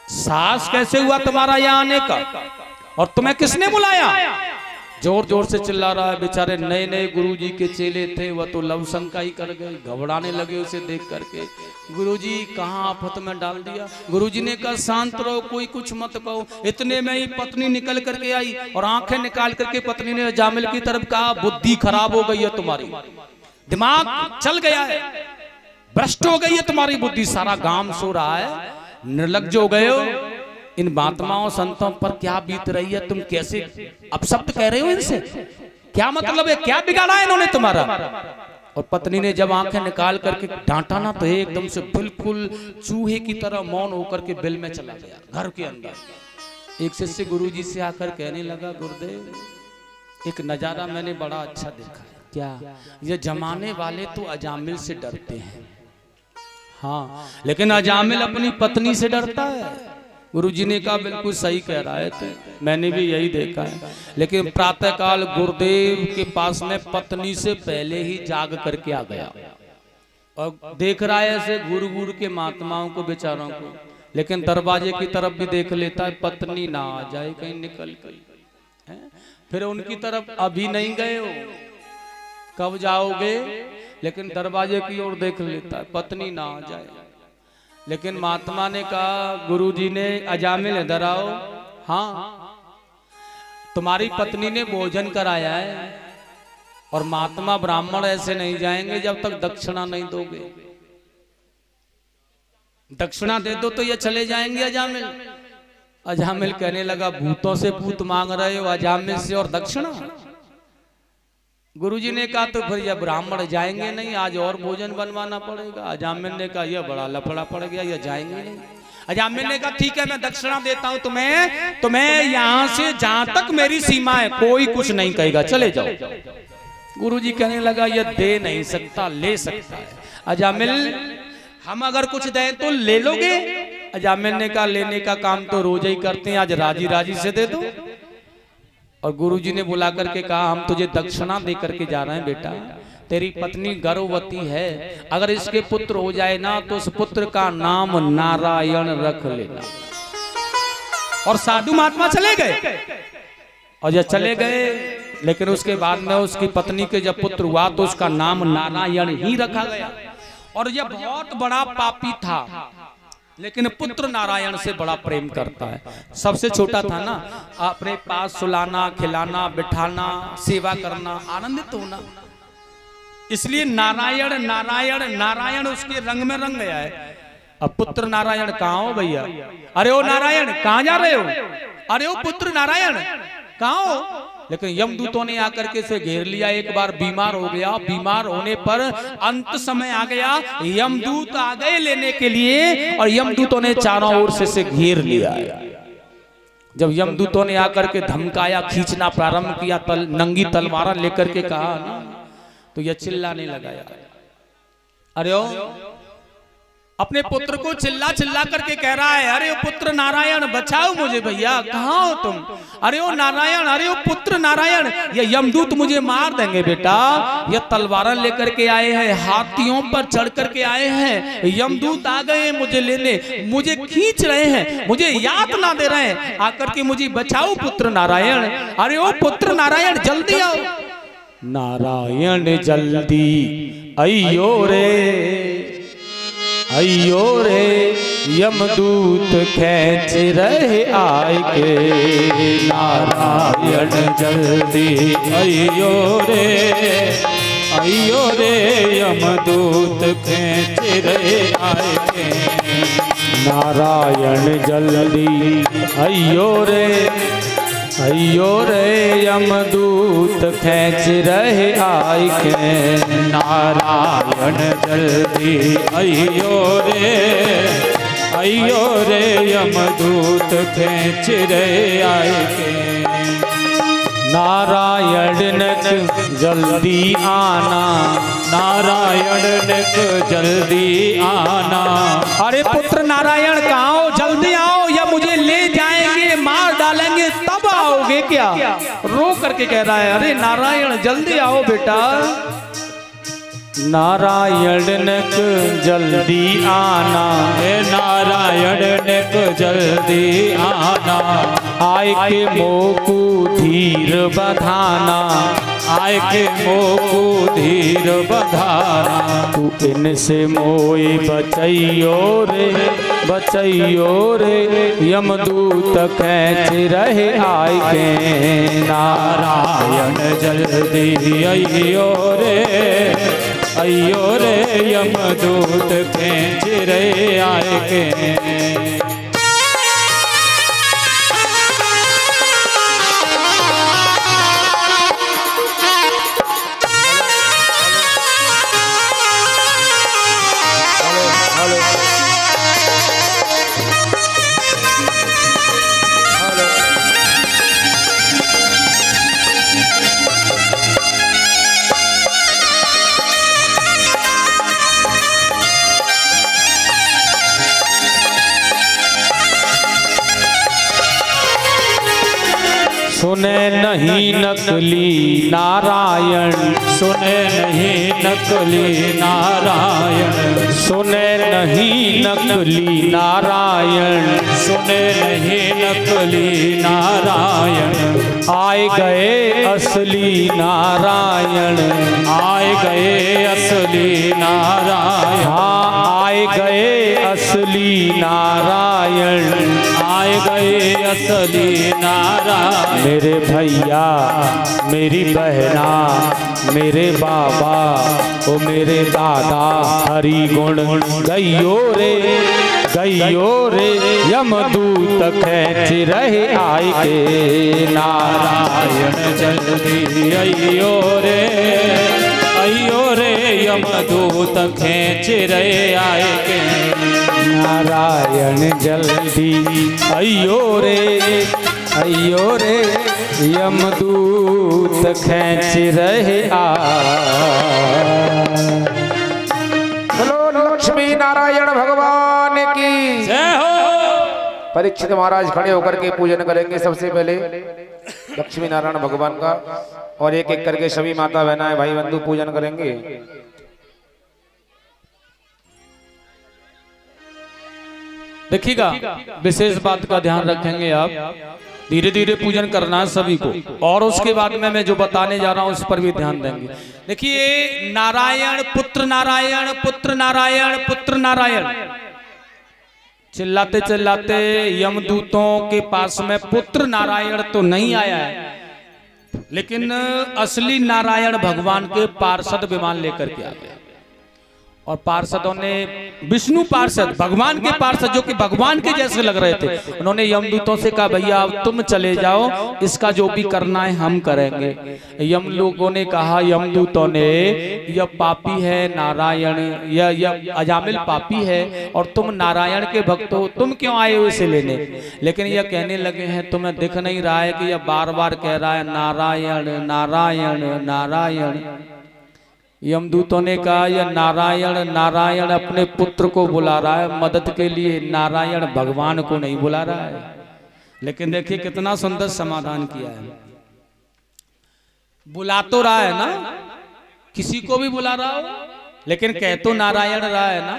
साहस कैसे हुआ तुम्हारा यहाँ आने का? और तुम्हें किसने बुलाया? जोर जोर से चिल्ला रहा है। बेचारे नए नए गुरुजी के चेले थे, वह तो लवशंका ही कर गए, घबराने लगे उसे देख करके। गुरुजी कहाँ आफत में डाल दिया। गुरुजी ने कहा शांत रहो, कोई कुछ मत कहो। इतने में ही पत्नी निकल करके आई और आंखें निकाल करके पत्नी ने जामिल की तरफ कहा, बुद्धि खराब हो गई है तुम्हारी, दिमाग चल गया है, भ्रष्ट हो गई है तुम्हारी बुद्धि, सारा गांव सो रहा है, निर्लज्ज हो गए हो। इन महात्माओं संतों पर क्या बीत रही है, तुम कैसे अपशब्द कह रहे हो इनसे? क्या मतलब है, क्या बिगाड़ा है इन्होंने तुम्हारा? और पत्नी ने जब आंखें निकाल करके डांटा ना, तो एकदम से बिल्कुल चूहे की तरह मौन होकर के बिल में चला गया घर के अंदर। एक शिष्य गुरुजी से आकर कहने लगा, गुरुदेव एक नजारा मैंने बड़ा अच्छा देखा है। क्या? ये जमाने वाले तो अजामिल से डरते हैं, हाँ, लेकिन अजामिल अपनी पत्नी से डरता है। गुरुजी ने कहा बिल्कुल सही कह रहा है, तो मैंने भी यही देखा है। लेकिन प्रातःकाल गुरुदेव के पास में पत्नी से पहले ही जाग करके आ गया और देख रहा है ऐसे घूर घूर के महात्माओं को, बेचारों को, लेकिन दरवाजे की तरफ भी देख लेता है, पत्नी ना आ जाए कहीं निकल गई। फिर उनकी तरफ अभी नहीं गए हो, कब जाओगे, लेकिन दरवाजे की ओर देख लेता है, पत्नी ना आ जाए। लेकिन महात्मा ने कहा, गुरुजी ने अजामिल इधर आओ, हाँ तुम्हारी पत्नी ने भोजन कराया है, और महात्मा ब्राह्मण ऐसे नहीं जाएंगे जब तक दक्षिणा नहीं दोगे। दक्षिणा दे दो तो ये चले जाएंगे अजामिल। अजामिल कहने लगा, भूतों से भूत मांग रहे हो, अजामिल से और दक्षिणा? गुरुजी ने कहा तो फिर ये ब्राह्मण जाएंगे नहीं, आज और भोजन बनवाना पड़ेगा। अजामिल ने कहा यह बड़ा लफड़ा पड़ गया, ये जाएंगे नहीं। अजामिल ने कहा ठीक है मैं दक्षिणा देता हूं तुम्हें यहां से जहां तक मेरी सीमा है, कोई कुछ नहीं कहेगा, चले जाओ। गुरुजी कहने लगा ये दे नहीं सकता, ले सकता है। अजामिल हम अगर कुछ दें तो ले लोगे? अजामिल ने कहा लेने का काम तो रोज ही करते हैं, आज राजी राजी से दे दो। और गुरुजी ने बुला करके कहा, हम तुझे दक्षिणा दे करके जा रहे हैं बेटा, तेरी पत्नी गर्भवती है, अगर इसके पुत्र हो जाए ना तो उस पुत्र का नाम नारायण रख लेना। और साधु महात्मा चले गए, और जब चले गए, लेकिन उसके बाद में उसकी पत्नी के जब पुत्र हुआ तो उसका नाम नारायण ही रखा गया। और यह बहुत बड़ा पापी था, लेकिन पुत्र नारायण से बड़ा प्रेम करता है। सबसे छोटा था ना, अपने पास सुलाना, खिलाना, बिठाना, सेवा करना, आनंदित होना, इसलिए नारायण नारायण नारायण उसके रंग में रंग गया है। अब पुत्र नारायण कहाँ हो भैया? अरे ओ नारायण कहाँ जा रहे हो? अरे ओ पुत्र नारायण कहाँ हो? लेकिन यमदूतों ने आकर के इसे घेर लिया। एक बार बीमार हो गया, बीमार होने पर अंत समय आ गया, यमदूत आ गए लेने के लिए, और यमदूतों ने चारों ओर से इसे घेर लिया। जब यमदूतों ने आकर के धमकाया, खींचना प्रारंभ किया, नंगी तलवार लेकर के कहा ना, तो यह चिल्लाने लगा। अरे ओ अपने पुत्र को चिल्ला चिल्ला करके कह रहा है, अरे ओ पुत्र नारायण बचाओ मुझे भैया, कहाँ हो तुम? अरे ओ नारायण, अरे ओ पुत्र नारायण, ये यमदूत मुझे मार देंगे बेटा, ये तलवार लेकर के आए हैं, हाथियों पर चढ़ करके आए हैं, यमदूत आ गए मुझे लेने, मुझे खींच रहे हैं, मुझे याद ना दे रहे हैं, आकर के मुझे बचाओ पुत्र नारायण। अरे ओ पुत्र नारायण जल्दी आओ। नारायण जल्दी अयो रे, अयो रे यमदूत खींच रहे आए के। नारायण जल्दी अयो रे यमदूत खींच रहे आए के। नारायण जल्दी अयो रे यमदूत खींच रहे आए के। नारायण जल्दी अयो रे यमदूत खींच रहे आए के। नारायण नक जल्दी आना, नारायण नक जल्दी आना। अरे पुत्र नारायण कहाँ हो? जल्दी आओ या मुझे ले जाएंगे, मार डालेंगे, तब आओगे क्या? रो करके कह रहा है, अरे नारायण जल्दी आओ बेटा। नारायण नक जल्दी आना, हे नारायण नक जल्दी आना, आय के मोकू धीर बधाना, आय के मोकू धीर बधाना, तू इनसे मोए बचैयो रे, बचैयो रे, यमदूत कैच रहे आय के। नारायण जल्दी अयो रे, अयो रे, यमदूत खेच रे आए के। सुने नहीं नकली नारायण, सुने नहीं नकली नारायण, सुने नहीं नकली नारायण, सुने नहीं नकली नारायण, आए गए असली नारायण, आए गए असली नारायण, हाँ आए गए असली नारायण, आए गए असली नारायण। मेरे भैया मेरी बहना मेरे बाबा ओ मेरे दादा हरि गुण गयो रे, गयो रे, यमदूत खेच रहे आय के। नारायण जल्दी अयो रे, अयो रे, यमदूत खेच रहे आए के। नारायण जल्दी अयो रे, अयो रे, यमदूत खेच रहे आ। चलो लक्ष्मी नारायण भगवान की जय हो। परीक्षित महाराज खड़े होकर के पूजन करेंगे सबसे पहले लक्ष्मी नारायण भगवान का, और एक एक करके सभी माता बहनाएं भाई बंधु पूजन करेंगे। देखिएगा विशेष बात का ध्यान रखेंगे आप, धीरे धीरे पूजन करना है सभी को, और उसके बाद में मैं जो बताने जा रहा हूं उस पर भी ध्यान देंगे। देखिए नारायण पुत्र नारायण, पुत्र नारायण, पुत्र नारायण, चिल्लाते चिल्लाते यमदूतों के पास में पुत्र नारायण तो नहीं आया है, लेकिन असली नारायण भगवान के पार्षद विमान लेकर के आ गया, और पार्षदों ने विष्णु पार्षद भगवान के पार्षद जो कि भगवान के जैसे लग रहे थे, उन्होंने यमदूतों से कहा भैया अब तुम चले जाओ, इसका जो भी करना है हम करेंगे। यम लोगों ने कहा, यमदूतों ने, यह पापी है नारायण, यह अजामिल पापी है और तुम नारायण के भक्त हो, तुम क्यों आए हो इसे लेने। लेकिन यह कहने लगे हैं तुम्हें दिख नहीं रहा है कि यह बार बार कह रहा है नारायण नारायण नारायण। यमदूतों ने कहा यह नारायण नारायण अपने पुत्र को बुला रहा है मदद के लिए, नारायण भगवान को नहीं बुला रहा है। लेकिन देखिए कितना सुंदर समाधान किया है, बुला तो रहा है ना, किसी को भी बुला रहा हो, लेकिन कह तो नारायण रहा है ना,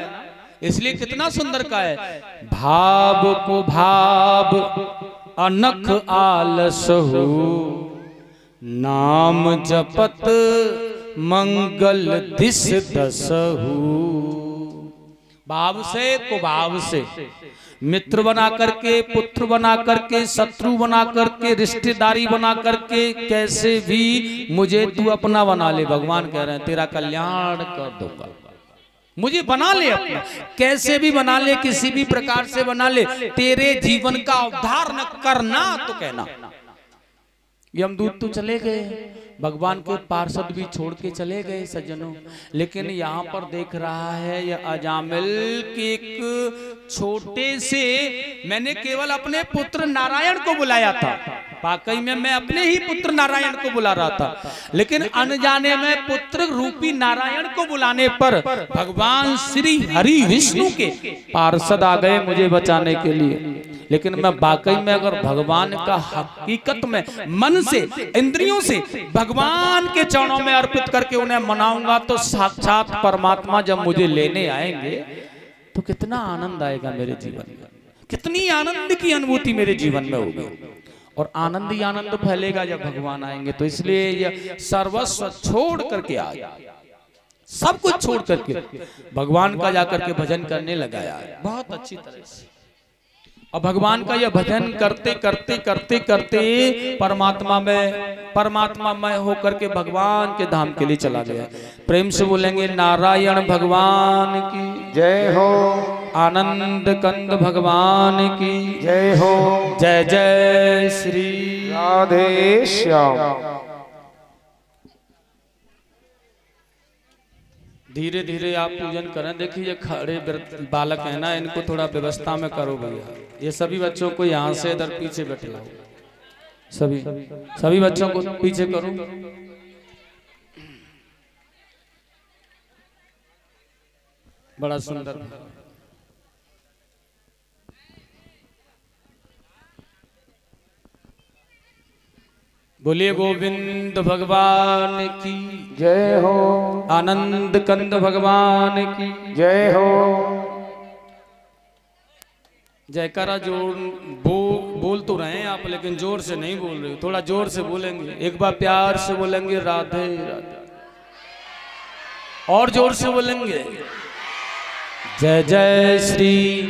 इसलिए कितना सुंदर का है। भाव को भाव अनख आलस हो, नाम जपत मंगल दिस दसहु। भाव से कुभाव से, मित्र बना करके, पुत्र बना करके, शत्रु बना करके, रिश्तेदारी बना करके, कैसे भी मुझे तू अपना बना ले। भगवान कह रहे हैं तेरा कल्याण कर दूंगा, मुझे बना ले अपना, कैसे भी बना ले, किसी भी प्रकार से बना ले, तेरे जीवन का उद्धार न करना तो कहना। यमदूत तो चले गए, भगवान के पार्षद भी छोड़ के चले गए सज्जनों, लेकिन यहाँ पर देख रहा है यह अजामिल के एक छोटे से, मैंने केवल अपने पुत्र नारायण को बुलाया था, वाकई में मैं अपने ही पुत्र नारायण को बुला रहा था, लेकिन अनजाने में पुत्र रूपी नारायण को बुलाने पर भगवान श्री हरि विष्णु के पार्षद आ गए मुझे बचाने के लिए। लेकिन मैं वाकई में अगर भगवान का हकीकत में मन से इंद्रियों से भगवान के चरणों में अर्पित करके उन्हें मनाऊंगा तो साक्षात परमात्मा जब मुझे लेने आएंगे तो कितना आनंद आएगा मेरे जीवन में, कितनी आनंद की अनुभूति मेरे जीवन में होगी। और आनंद ही आनंद फैलेगा जब भगवान आएंगे। तो इसलिए यह सर्वस्व छोड़ करके आया, सब कुछ छोड़ करके भगवान का जाकर के भजन करने लगाया बहुत अच्छी तरह से। और भगवान का यह भजन करते करते करते करते परमात्मा में होकर के भगवान के धाम के लिए चला गया। प्रेम से बोलेंगे नारायण भगवान की जय हो, आनंद कंद भगवान की जय हो, जय जय श्री राधे श्याम। धीरे धीरे आप पूजन करें। देखिए ये खड़े बालक है ना, इनको थोड़ा व्यवस्था में करो भैया। ये सभी बच्चों को यहाँ से इधर पीछे बैठलाओ, सभी बच्चों को पीछे करो। बड़ा सुंदर। बोलिए गोविंद भगवान की जय हो, आनंद कंद भगवान की जय हो। जयकारा जोर बोल तो रहे हैं आप, लेकिन जोर से नहीं बोल रहे, थोड़ा जोर से बोलेंगे। एक बार प्यार से बोलेंगे राधे राधे, और जोर से बोलेंगे जय जय श्री।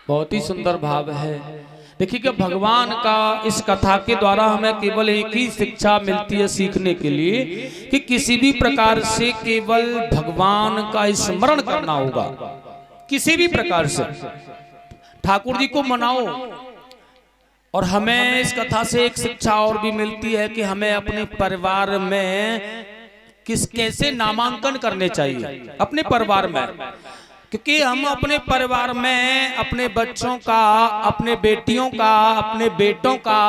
बहुत ही सुंदर भाव है। देखिए कि भगवान का इस कथा के द्वारा हमें केवल एक ही शिक्षा मिलती है सीखने के लिए कि किसी भी प्रकार से केवल भगवान का स्मरण करना होगा। किसी भी प्रकार से ठाकुर जी को मनाओ। और हमें इस कथा से एक शिक्षा और भी मिलती है कि हमें अपने परिवार में कैसे नामांकन करने चाहिए अपने परिवार में। क्योंकि हम अपने परिवार में अपने बच्चों का, अपने बेटियों का, अपने बेटों का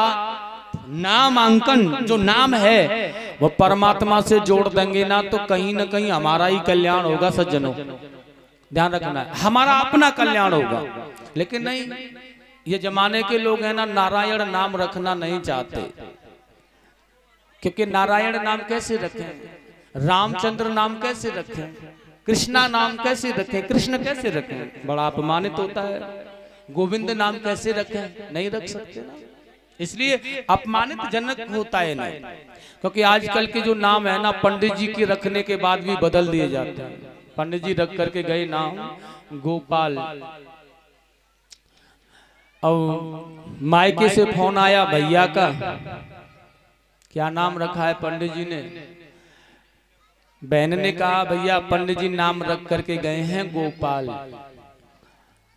नामांकन जो नाम है वो परमात्मा से जोड़ देंगे ना तो कहीं ना कहीं हमारा ही कल्याण होगा। सज्जनों ध्यान रखना है, हमारा अपना कल्याण होगा। लेकिन नहीं, ये जमाने के लोग हैं ना, नारायण नाम रखना नहीं चाहते। क्योंकि नारायण नाम कैसे रखें, रामचंद्र नाम कैसे रखें, कृष्णा नाम कैसे रखें, कृष्ण कैसे रखें, बड़ा अपमानित होता है। गोविंद नाम कैसे रखें, नहीं रख सकते ना, इसलिए अपमानित जनक होता है नहीं। क्योंकि आजकल के जो नाम है ना, पंडित जी के रखने के बाद भी बदल दिए जाते हैं। पंडित जी रख करके गए नाम गोपाल, और मायके से फोन आया भैया का, क्या नाम रखा है पंडित जी ने। बहन ने कहा भैया पंडित जी नाम रख करके गए हैं गोपाल।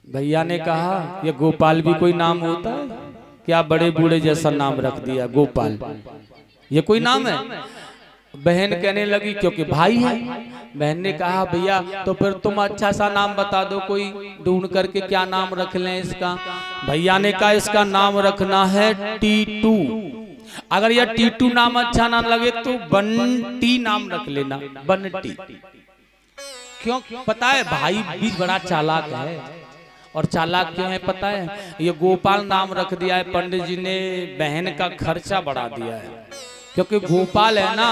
भैया ने कहा ये गोपाल भी कोई नाम होता है क्या, बड़े बूढ़े जैसा नाम रख दिया गोपाल, ये कोई नाम है। बहन कहने लगी क्योंकि भाई है। बहन ने कहा भैया तो फिर तुम अच्छा सा नाम बता दो, कोई ढूंढ करके क्या नाम रख लें इसका। भैया ने कहा इसका नाम रखना है टीटू। अगर यह टीटू नाम अच्छा ना लगे तो बंटी नाम रख लेना, बंटी। क्यों पता है, भाई भी बड़ा चालाक है। और चालाक क्यों है पता है, ये गोपाल नाम रख दिया है पंडित जी ने, बहन का खर्चा बढ़ा दिया है। क्योंकि गोपाल है ना,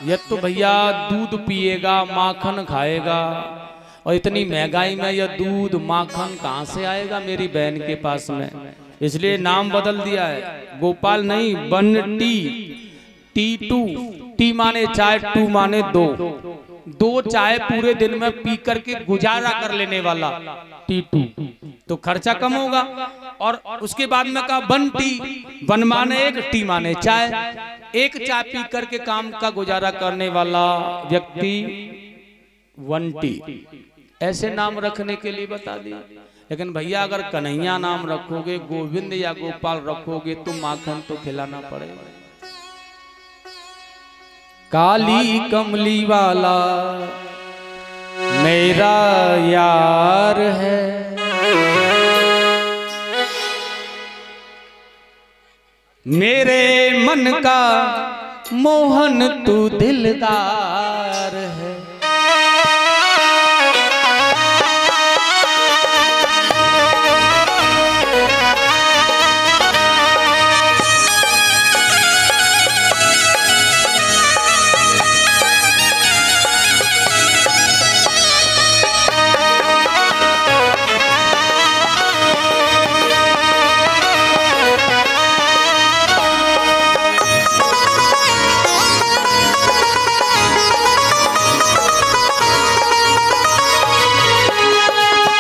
ये तो भैया दूध पिएगा, माखन खाएगा, और इतनी महंगाई में यह दूध माखन कहाँ से आएगा मेरी बहन के पास में। इसलिए नाम बदल दिया है, गोपाल नहीं बंटी। टी2, टी माने चाय, टू माने दो चाय पूरे दिन में पी करके गुजारा कर लेने वाला टी2, तो खर्चा कम होगा। और उसके बाद में कहा बंटी, वन माने एक, टी माने चाय, एक चाय पी करके काम का गुजारा करने वाला व्यक्ति वंटी। ऐसे नाम रखने के लिए बता दिया। लेकिन भैया अगर कन्हैया नाम रखोगे, गोविंद या गोपाल रखोगे तो माखन तो खिलाना पड़ेगा। काली कमली वाला मेरा यार है, मेरे मन का मोहन तू दिलदार है।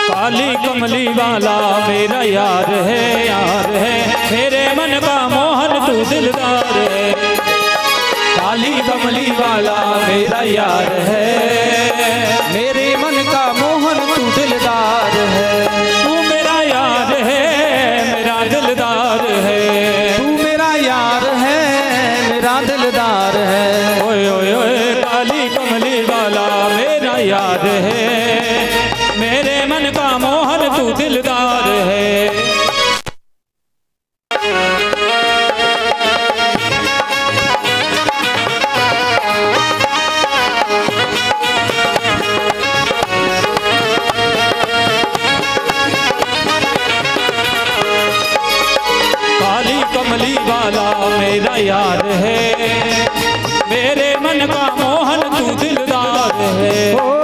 काली कमली वाला मेरा यार है, यार है, मेरे मन का मोहन तू दिलदार है। काली कमली वाला मेरा यार है, मेरे मन का मोहन तू दिलदार है। तू मेरा यार है, मेरा दिलदार है। तू मेरा यार है, मेरा दिलदार है। ओए ओए ओए काली कमली वाला मेरा यार है, मेरे मन का मोहन तू दिलदार है। काली कमली वाला मेरा यार है, मेरे मन का मोहन तू दिलदार है। ओ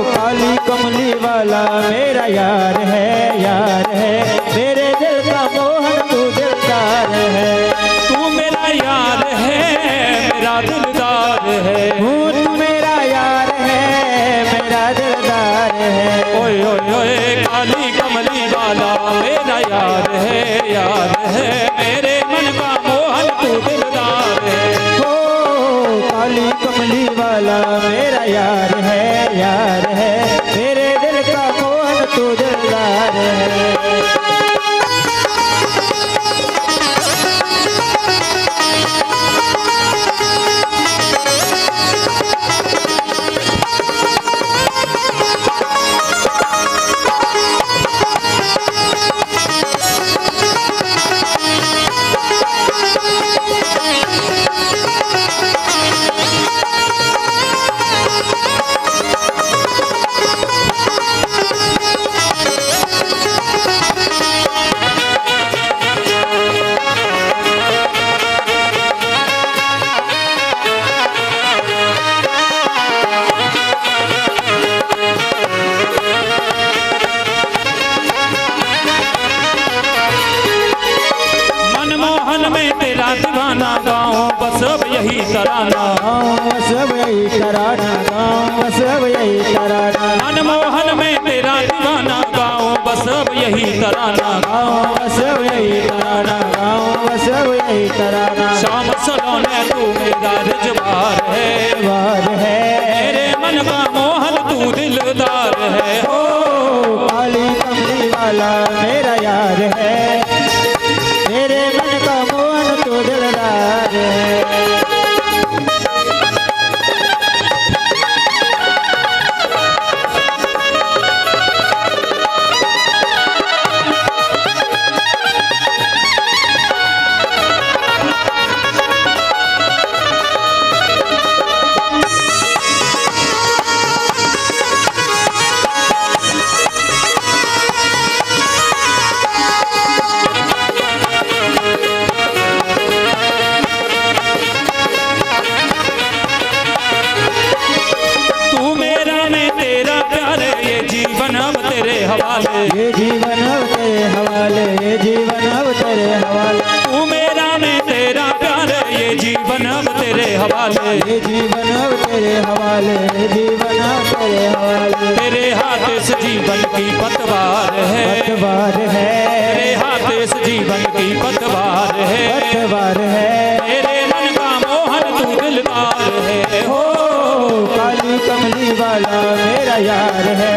काली कमली वाला मेरा यार है, यार है, मेरे दिल का मोहन तू दिलदार है। तू मेरा यार है, मेरा दिलदार है। तू मेरा यार है, मेरा दिलदार है। ओए ओए ओए काली कमली वाला मेरा यार है, यार है, मेरे मन का मोहन तू दिलदार है। ओ काली कमली वाला मेरा यार है, यार है, मेरे दिल का मोहन तू दिलदार है। दीवाना गाँव बस अब यही तराना, सब यही तराना, बस अब यही तराना। मनमोहन में तेरा दीवाना गाँव बस अब यही तराना, बस अब यही तराना, बस अब यही तराना। शाम सलोने तू मेरा रजवार है, वार है, मेरे मन का मोहन तू दिलदार है। ओ काली कमली वाला मेरा यार है, मेरे मन का मोहन तो दिलदार है। हवाले ये जीवन अब तेरे हवाले, ये जीवन अब तेरे हवाले। तू मेरा मैं तेरा प्यार, ये जीवन अब तेरे हवाले, ये जीवन अब तेरे हवाले, ये जीवन अब तेरे हवाले। तेरे हाथ से जीवन की पतवार है, पतवार है, तेरे हाथ से जीवन की पतवार है, पतवार है। तेरे मन का मोहन तू दिलदार है। हो काली कमली वाला मेरा यार है,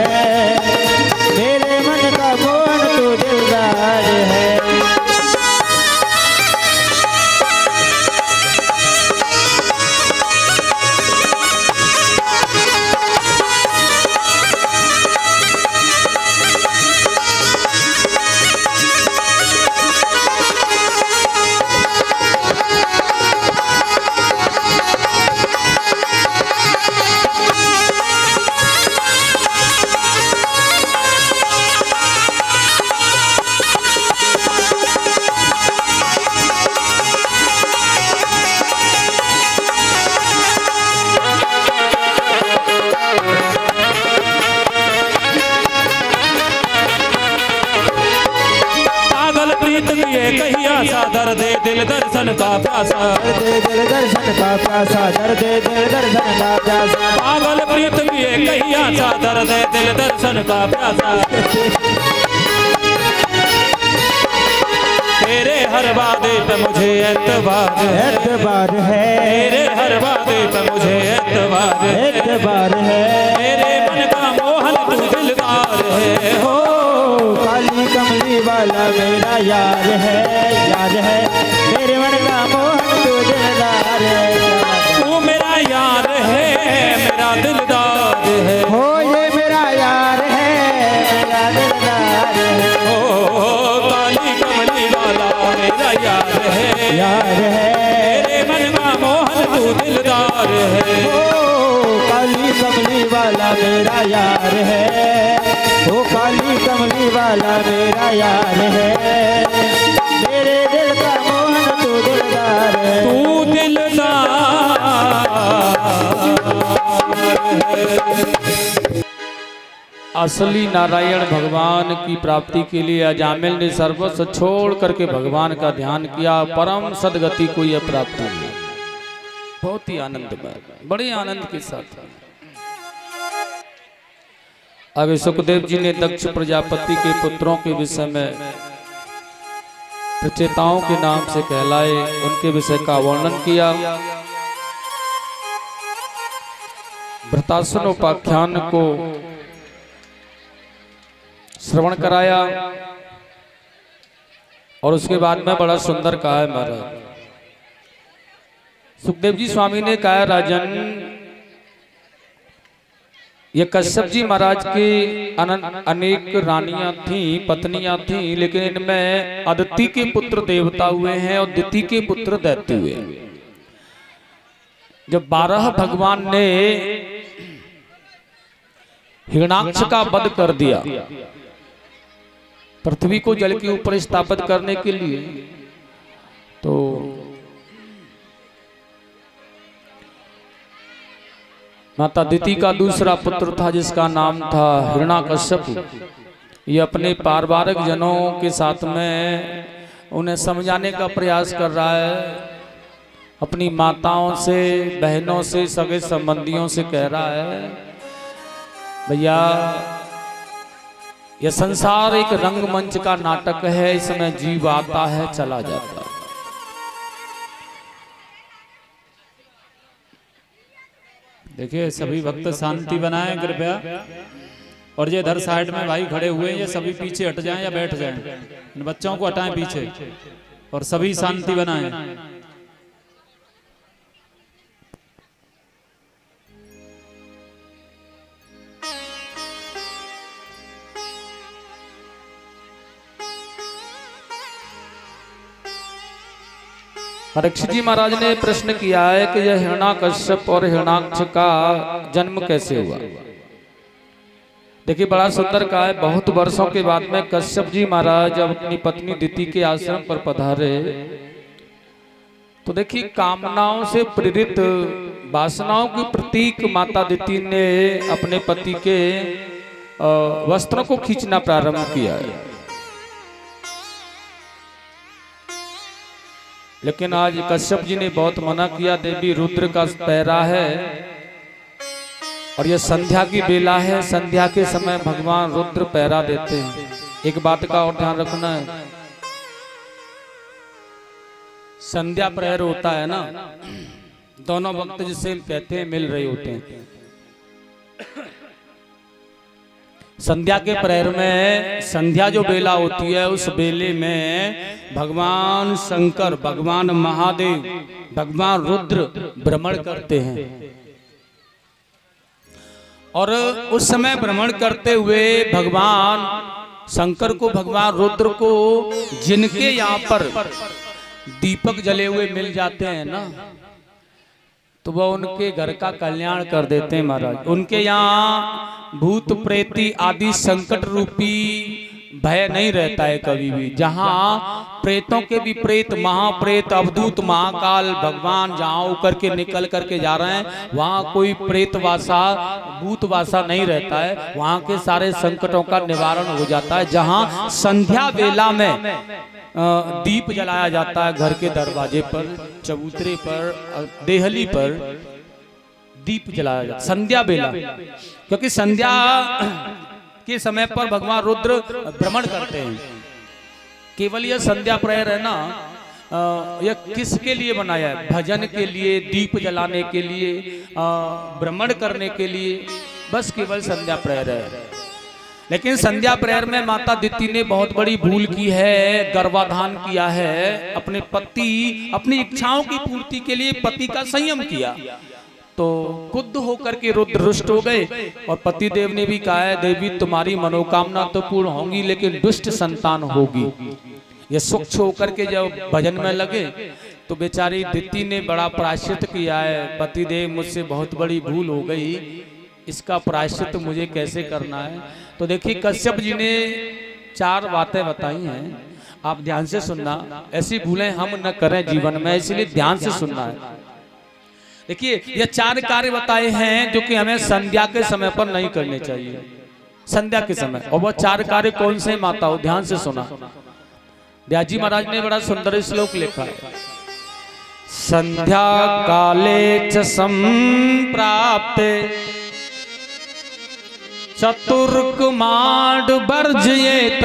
मेरे मन का मोहन तू दिलदार है। प्रीत किए कहिया सा दर्द दिल दर्शन का प्यासा दर्द दिल दर्शन का प्यासा दर्द दिल दर्शन का प्यासा पागल प्रीत किए कहिया सा दर्द दिल दर्शन का प्यासा तेरे हर वादे पे मुझे एतबार है तेरे हर वादे पे मुझे एतबार है मेरे मन का मोहन तू दिलदार है हो काली कमली वाला मेरा यार है मेरे मन का मोहन तू दिलदार है तू मेरा यार है मेरा दिलदार है हो ये मेरा यार है मेरा दिलदार है ओ काली कमली वाला मेरा यार है मेरे मन का मोहन तू दिलदार है ओ काली कमली वाला मेरा यार है ओ काली कमली वाला मेरा यार है मेरे दिल का मोहन तू दिलदार है तू दिलदार असली नारायण भगवान की प्राप्ति के लिए अजामिल ने सर्वस्व छोड़ करके भगवान का ध्यान किया। परम सदगति को यह प्राप्त हुई। बहुत ही आनंदमय, बड़े आनंद के साथ। आगे सुखदेव जी ने दक्ष प्रजापति के पुत्रों के विषय में प्रचेताओं के नाम से कहलाए उनके विषय का वर्णन किया। भृतासन उपाख्यान को श्रवण कराया और उसके बाद में बड़ा सुंदर कहा है महाराज। सुखदेव जी स्वामी ने कहा, राजन ये कश्यप जी महाराज की अनेक रानियां थीं, पत्नियां थीं, लेकिन इनमें अदिति के पुत्र देवता हुए हैं और दिति के पुत्र दैत्य हुए। जब 12 भगवान ने हिरणाक्ष का वध कर दिया पृथ्वी को जल के ऊपर स्थापित करने के लिए, तो माता दिति का दूसरा पुत्र था जिसका नाम था हिरणाकश्यप। ये अपने पारिवारिक जनों के साथ में उन्हें समझाने का प्रयास कर रहा है। अपनी माताओं से, बहनों से, सगे संबंधियों से कह रहा है, भैया यह संसार एक रंगमंच का नाटक है, इसमें जीव आता है चला जाता है। देखिए सभी भक्त शांति बनाएं कृपया, और ये इधर साइड में भाई खड़े हुए हैं, ये सभी पीछे हट जाएं या बैठ जाएं। इन बच्चों को हटाएं पीछे और सभी शांति बनाएं। परीक्षित जी महाराज ने प्रश्न किया है कि यह हिरणाकश्यप और हिरणाक्ष का जन्म कैसे हुआ। देखिए बड़ा सुंदर कहा है। बहुत वर्षों के बाद में कश्यप जी महाराज जब अपनी पत्नी दिति के आश्रम पर पधारे, तो देखिए कामनाओं से प्रेरित, वासनाओं की प्रतीक माता दिति ने अपने पति के वस्त्रों को खींचना प्रारंभ किया है। लेकिन आज कश्यप जी ने बहुत मना किया। देवी रुद्र का पहरा है और यह संध्या की बेला है। संध्या के समय भगवान रुद्र पहरा देते हैं। एक बात का और ध्यान रखना है, संध्या प्रहर होता है ना, दोनों वक्त जिसे कहते हैं मिल रहे होते हैं। संध्या के प्रहर में, संध्या जो बेला होती है, उस बेले में भगवान शंकर, भगवान महादेव, भगवान रुद्र भ्रमण करते हैं। और उस समय भ्रमण करते हुए भगवान शंकर को, भगवान रुद्र को जिनके यहाँ पर दीपक जले हुए मिल जाते हैं ना, तो वह उनके घर का कल्याण कर देते हैं महाराज। उनके यहाँ भूत प्रेती आदि संकट रूपी भय नहीं रहता है कभी भी। जहाँ प्रेतों के भी प्रेत, महाप्रेत, अवधूत, महाकाल भगवान जहाँ होकर के निकल करके जा रहे हैं, वहाँ कोई प्रेतवासा, भूतवासा नहीं रहता है। वहाँ के सारे संकटों का निवारण हो जाता है। जहाँ संध्या बेला में दीप जलाया जाता है, घर के दरवाजे पर, चबूतरे पर, देहली पर दीप जलाया जाता है संध्या बेला, क्योंकि संध्या के समय पर भगवान रुद्र भ्रमण करते हैं। केवल यह संध्या प्रहर है ना, यह किसके लिए बनाया है? भजन के लिए, दीप जलाने के लिए, भ्रमण करने के लिए, बस केवल संध्या प्रहर है। लेकिन संध्या प्रहर में माता दिति ने बहुत बड़ी भूल की है, गर्भाधान किया है। अपने पति, अपनी इच्छाओं की पूर्ति के लिए पति का संयम किया, तो खुद होकर के रुद्र रुष्ट हो गए। और पति देव ने भी कहा है, देवी तुम्हारी मनोकामना तो पूर्ण होगी, लेकिन दुष्ट संतान होगी। ये सूक्ष्म होकर के जब भजन में लगे तो बेचारी दिति ने बड़ा प्रायश्चित किया है, पति देव मुझसे बहुत बड़ी भूल हो गई, इसका प्रायश्चित मुझे कैसे करना है। तो देखिए कश्यप जी ने 4 बातें बताई हैं, आप ध्यान से सुनना। ऐसी भूलें हम न करें जीवन में, इसलिए ध्यान से सुनना है। देखिए ये 4 कार्य बताए हैं जो कि हमें संध्या के समय पर नहीं करने चाहिए, संध्या के समय। और वो 4 कार्य कौन से माता हो, ध्यान से सुना। ब्याजी महाराज ने बड़ा सुंदर श्लोक लिखा है, संध्या काले च संप्राप्ते चतुर्कमाड वर्जयेत।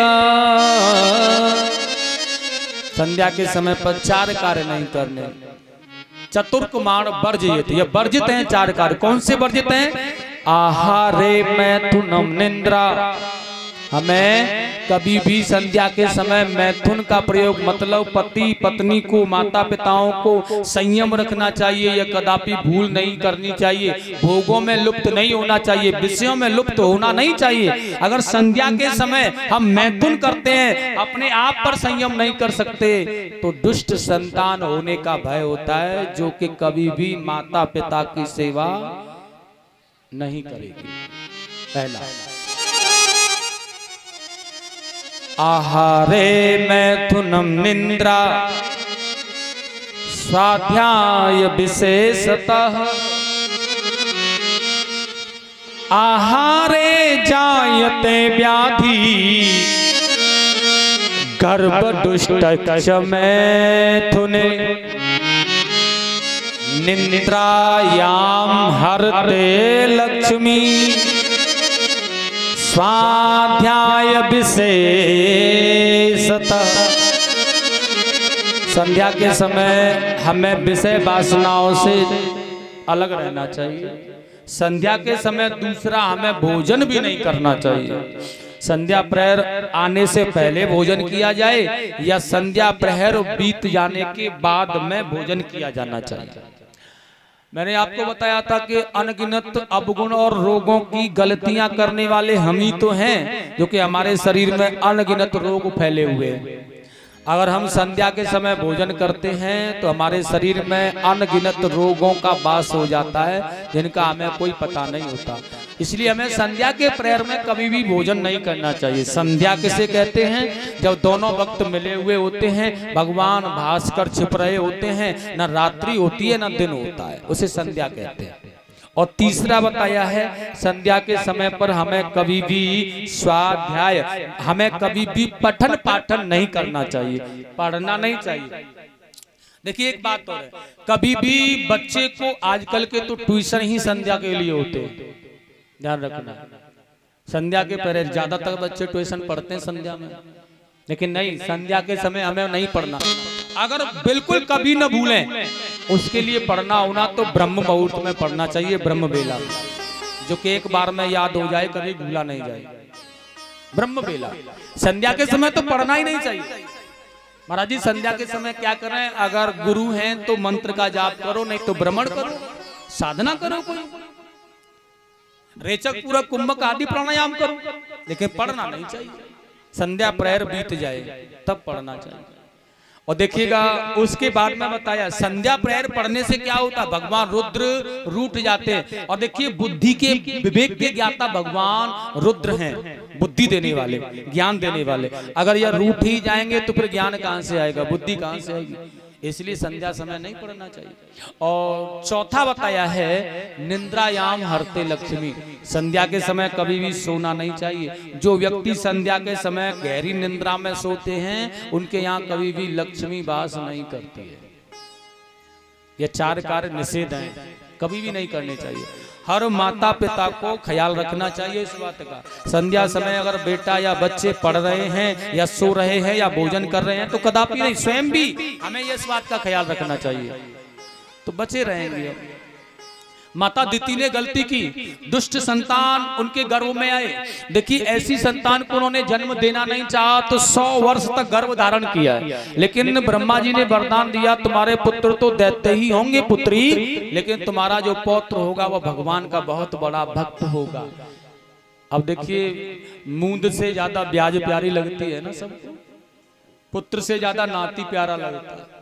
संध्या के समय पर 4 कार्य नहीं करने, चतुर्कमाण वर्जित। ये वर्जित हैं 4 कार्य। कौन से वर्जित हैं? आहारे मैथुनम निंद्रा, हमें कभी भी संध्या के समय मैथुन का प्रयोग, मतलब पति पत्नी को, माता पिताओं को संयम रखना चाहिए, यह कदापि भूल नहीं करनी चाहिए। भोगों में लुप्त नहीं होना चाहिए, विषयों में लुप्त होना नहीं चाहिए। अगर संध्या के समय हम मैथुन करते हैं, अपने आप पर संयम नहीं कर सकते, तो दुष्ट संतान होने का भय होता है, जो कि कभी भी माता पिता की सेवा नहीं करेगी। पहला, आहारे मैथुनम निंद्रा स्वाध्याय विशेषतः, आहारे जायते व्याधि गर्भ दुष्ट मैथुने, निंद्रायाम हरते लक्ष्मी स्वाध्याय विशेषतः। संध्या के समय हमें विषय वासनाओं से अलग रहना चाहिए। संध्या के समय दूसरा, हमें भोजन भी नहीं करना चाहिए। संध्या प्रहर आने से पहले भोजन किया जाए या संध्या प्रहर बीत जाने के बाद में भोजन किया जाना चाहिए। मैंने आपको बताया था कि अनगिनत अवगुण और रोगों की गलतियां करने वाले हम ही तो हैं, जो कि हमारे शरीर में अनगिनत रोग फैले हुए हैं। अगर हम संध्या के समय भोजन करते हैं तो हमारे शरीर में अनगिनत रोगों का वास हो जाता है, जिनका हमें कोई पता नहीं होता। इसलिए हमें संध्या के प्रहर में कभी भी भोजन नहीं करना चाहिए। संध्या किसे कहते हैं? जब दोनों वक्त मिले हुए होते हैं, भगवान भास्कर छिप रहे होते हैं, न रात्रि होती है न दिन होता है, उसे संध्या कहते हैं। और तीसरा बताया है, संध्या के समय पर हमें कभी भी स्वाध्याय, हमें कभी भी पठन पाठन नहीं करना चाहिए, पढ़ना नहीं चाहिए। देखिए एक बात और है, कभी भी बच्चे को, आजकल के तो ट्यूशन ही संध्या के लिए होते हैं, ध्यान रखना। संध्या के पहले ज्यादातर बच्चे ट्यूशन पढ़ते हैं संध्या में, लेकिन नहीं, संध्या के समय हमें नहीं पढ़ना। अगर बिल्कुल कभी न भूलें, उसके लिए पढ़ना होना तो ब्रह्म मुहूर्त में पढ़ना चाहिए, ब्रह्म बेला, जो कि एक बार में याद हो जाए, कभी भूला नहीं जाए। ब्रह्म बेला, संध्या के समय तो पढ़ना ही नहीं चाहिए। महाराज जी संध्या के समय क्या करें? अगर गुरु हैं तो मंत्र का जाप करो, नहीं तो भ्रमण करो, साधना करो, कोई रेचक पूरा कुंभक आदि प्राणायाम करो, लेकिन पढ़ना नहीं चाहिए। संध्या प्रहर बीत जाए तब पढ़ना चाहिए। और देखिएगा उसके बाद में बताया संध्या प्रहर पढ़ने से क्या होता, भगवान रुद्र रूठ जाते हैं। और देखिए बुद्धि के विवेक के ज्ञाता भगवान रुद्र हैं, बुद्धि देने वाले, ज्ञान देने वाले। अगर यह रूठ ही जाएंगे तो फिर ज्ञान कहां से आएगा, बुद्धि कहां से आएगी। इसलिए संध्या समय नहीं पढ़ना चाहिए। और चौथा बताया है निंद्रायाम हरते लक्ष्मी, संध्या के समय कभी भी सोना नहीं चाहिए। जो व्यक्ति संध्या के समय गहरी निंद्रा में सोते हैं उनके यहाँ कभी भी लक्ष्मी वास नहीं करती है। ये 4 कार्य निषेध हैं, कभी भी नहीं करने चाहिए। हर माता पिता को ख्याल रखना चाहिए इस बात का। संध्या समय अगर बेटा या बच्चे पढ़ रहे हैं या सो रहे हैं या भोजन कर रहे हैं तो कदापि नहीं, स्वयं भी हमें इस बात का ख्याल रखना चाहिए, तो बचे रहेंगे। माता दिति ने गलती की, दुष्ट संतान उनके गर्भ में आए। देखिए ऐसी संतान को उन्होंने जन्म देना नहीं चाहा तो 100 वर्ष तक गर्भ धारण किया, लेकिन ब्रह्मा जी ने वरदान दिया तुम्हारे पुत्र तो दैत्य ही होंगे पुत्री, लेकिन तुम्हारा जो पौत्र होगा वह भगवान का बहुत बड़ा भक्त होगा। अब देखिए मूंद से ज्यादा ब्याज प्यारी लगती है ना सबको, पुत्र से ज्यादा नाती प्यारा लगता है।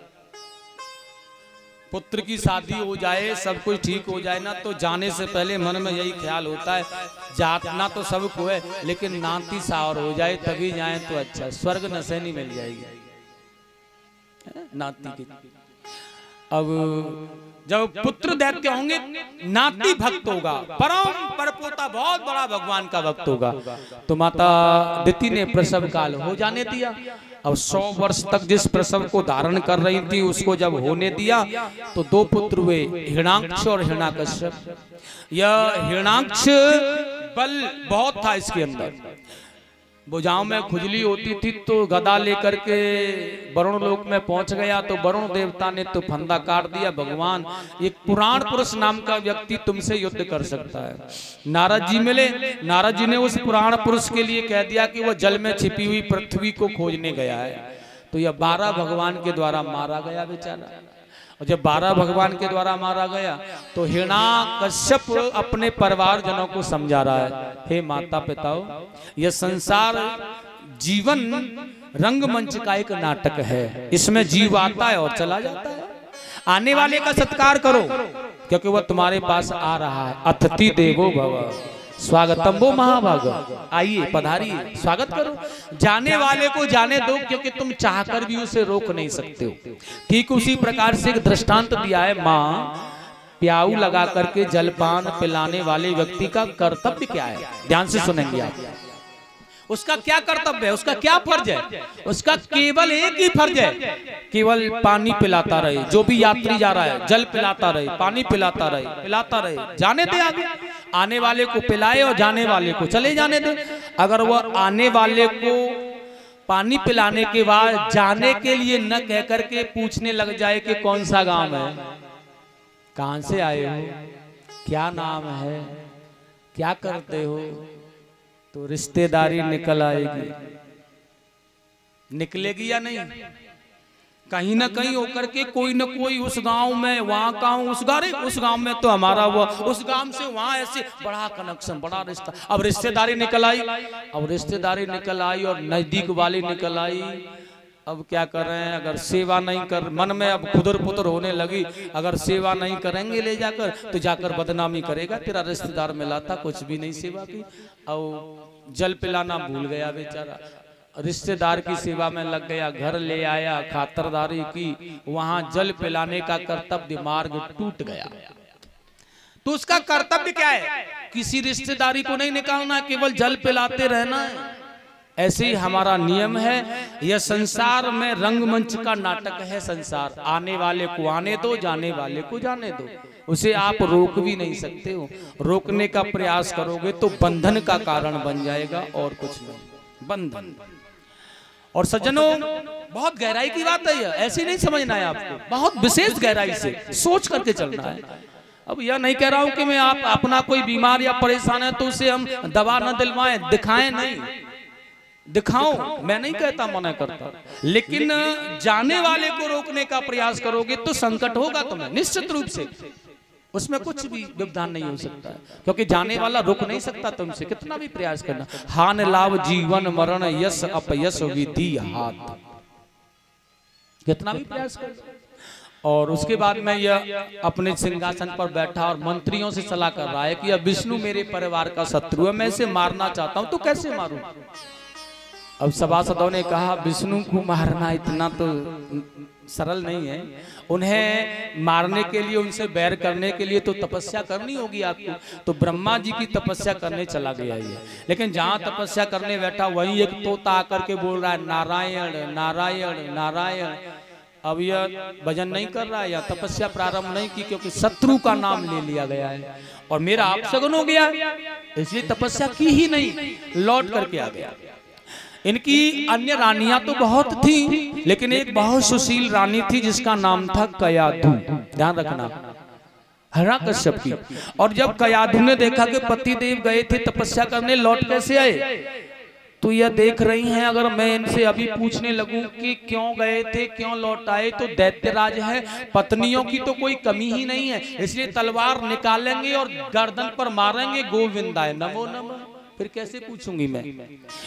पुत्र की शादी हो जाए, सब कुछ ठीक हो जाए ना, तो जाने से पहले मन में यही ख्याल होता है जातना तो सबको है, लेकिन नाती सावर हो जाए तभी जाए तो अच्छा, स्वर्ग नशेनी मिल जाएगी नाती की। अब जब पुत्र दैत्य होंगे नाती भक्त होगा, परम परपोता बहुत बड़ा भगवान का भक्त होगा। तो माता दिति ने प्रसव काल हो जाने दिया। अब 100 वर्ष तक जिस प्रसव को धारण कर रही थी उसको जब होने दिया तो 2 पुत्र हुए, हिरण्याक्ष और हिरण्याकश्यप। यह हिरण्याक्ष बल बहुत था इसके अंदर, भुजाओं में खुजली होती थी तो गदा लेकर के वरुण लोक में पहुंच गया तो वरुण देवता ने तो फंदा काट दिया। भगवान एक पुराण पुरुष नाम का व्यक्ति तुमसे युद्ध कर सकता है। नारद जी मिले, नारद जी ने उस पुराण पुरुष के लिए कह दिया कि वह जल में छिपी हुई पृथ्वी को खोजने गया है। तो यह 12 भगवान के द्वारा मारा गया बेचारा। और जब 12 भगवान के द्वारा मारा गया तो हिरण्याकश्यप अपने परिवार जनों को समझा रहा है, हे माता पिताओं, यह संसार जीवन रंगमंच का एक नाटक है, इसमें जीव आता है और चला जाता है। आने वाले का सत्कार करो क्योंकि वह तुम्हारे पास आ रहा है। अतिथि देवो भव, स्वागतम वो महाभाग, आइए पधारिए, स्वागत करो। जाने वाले को जाने दो क्योंकि तुम चाहकर भी उसे रोक नहीं सकते हो। ठीक उसी प्रकार से एक दृष्टांत दिया है, माँ प्याऊ लगा करके जलपान पिलाने वाले व्यक्ति का कर्तव्य क्या है, ध्यान से सुनेंगे आप। उसका क्या कर्तव्य है, उसका क्या फर्ज है? उसका केवल एक ही फर्ज है, केवल पानी पिलाता रहे। जो भी यात्री जा रहा है जल पिलाता रहे, पानी पिलाता रहे, जाने दे आगे। आने वाले को पिलाए और जाने वाले को चले जाने दे। अगर वह आने वाले को पानी पिलाने के बाद जाने के लिए न कह करके पूछने लग जाए कि कौन सा गांव है, कहां से आए हो, क्या नाम है, क्या करते हो, तो रिश्तेदारी निकल आएगी। निकलेगी या नहीं? कहीं ना कहीं होकर के कोई न कोई उस गांव में, वहां का उस गांव में तो हमारा हुआ, उस गांव से वहां ऐसे बड़ा कनेक्शन, बड़ा रिश्ता। अब रिश्तेदारी निकल आई, और नजदीक वाली निकल आई। अब क्या कर रहे हैं, अगर सेवा नहीं कर, मन में अब खुदर पुदर होने लगी, अगर सेवा नहीं करेंगे ले जाकर तो जाकर बदनामी करेगा, तेरा रिश्तेदार मिला था कुछ भी नहीं सेवा की। और जल पिलाना भूल गया बेचारा, रिश्तेदार की सेवा में लग गया, घर ले आया, खातरदारी की, वहां जल पिलाने का कर्तव्य मार्ग टूट गया। तो उसका कर्तव्य क्या है? किसी रिश्तेदारी को नहीं निकालना, केवल जल पिलाते रहना है। ऐसे ही हमारा नियम है। यह संसार में रंगमंच का नाटक है। संसार आने वाले को आने दो, जाने वाले को जाने दो, उसे आप रोक भी नहीं सकते हो। रोकने का प्रयास करोगे तो बंधन का कारण बन जाएगा और कुछ नहीं, बंधन। और सज्जनों, बहुत गहराई की बात है, यह ऐसे नहीं समझना है आपको, बहुत विशेष गहराई से सोच करके चलना है। अब यह नहीं कह रहा हूं कि मैं आप अपना कोई बीमार या परेशान है तो उसे हम दवा न दिलवाएं, दिखाएं नहीं, दिखाओ, मैं नहीं कहता, मना करता, लेकिन जाने वाले को रोकने का प्रयास करोगे तो संकट होगा तुम्हें निश्चित रूप से। उसमें कुछ भी व्यवधान नहीं हो सकता है, क्योंकि जाने वाला रुक नहीं सकता तुमसे, कितना भी प्रयास करना। हान लाभ जीवन मरण यश अपयश विधि हाथ, कितना भी प्रयास कर। और उसके बाद में यह अपने सिंहासन पर बैठा और मंत्रियों से सलाह कर रहा है कि अब विष्णु मेरे परिवार का शत्रु है, मैं इसे मारना चाहता हूं, तो कैसे मारूं। अब सभासदों ने कहा विष्णु को मारना इतना तो सरल नहीं है, उन्हें मारने के लिए, उनसे बैर करने के लिए तो तपस्या करनी होगी आपको। तो ब्रह्मा जी की तपस्या करने चला गया ये, लेकिन जहां तपस्या करने बैठा वहीं एक तोता आकर के बोल रहा है नारायण नारायण नारायण। अब यह भजन नहीं कर रहा है या तपस्या प्रारंभ नहीं की, क्योंकि शत्रु का नाम ले लिया गया है और मेरा अपशगुन हो गया, इसलिए तपस्या की ही नहीं, लौट करके आ गया। इनकी अन्य रानियां तो बहुत थी, लेकिन एक बहुत सुशील रानी थी जिसका नाम था कयाधु, ध्यान रखना, हिरण्यकश्यप की। और जब कयाधु ने देखा कि पतिदेव गए थे तपस्या करने, लौट कैसे आए, तो यह देख रही हैं अगर मैं इनसे अभी पूछने लगूं कि क्यों गए थे, क्यों लौट आए, तो दैत्यराज है, पत्नियों की तो कोई कमी ही नहीं है, इसलिए तलवार निकालेंगे और गर्दन पर मारेंगे गोविंदाय नमो नमः। फिर कैसे पूछूंगी मैं,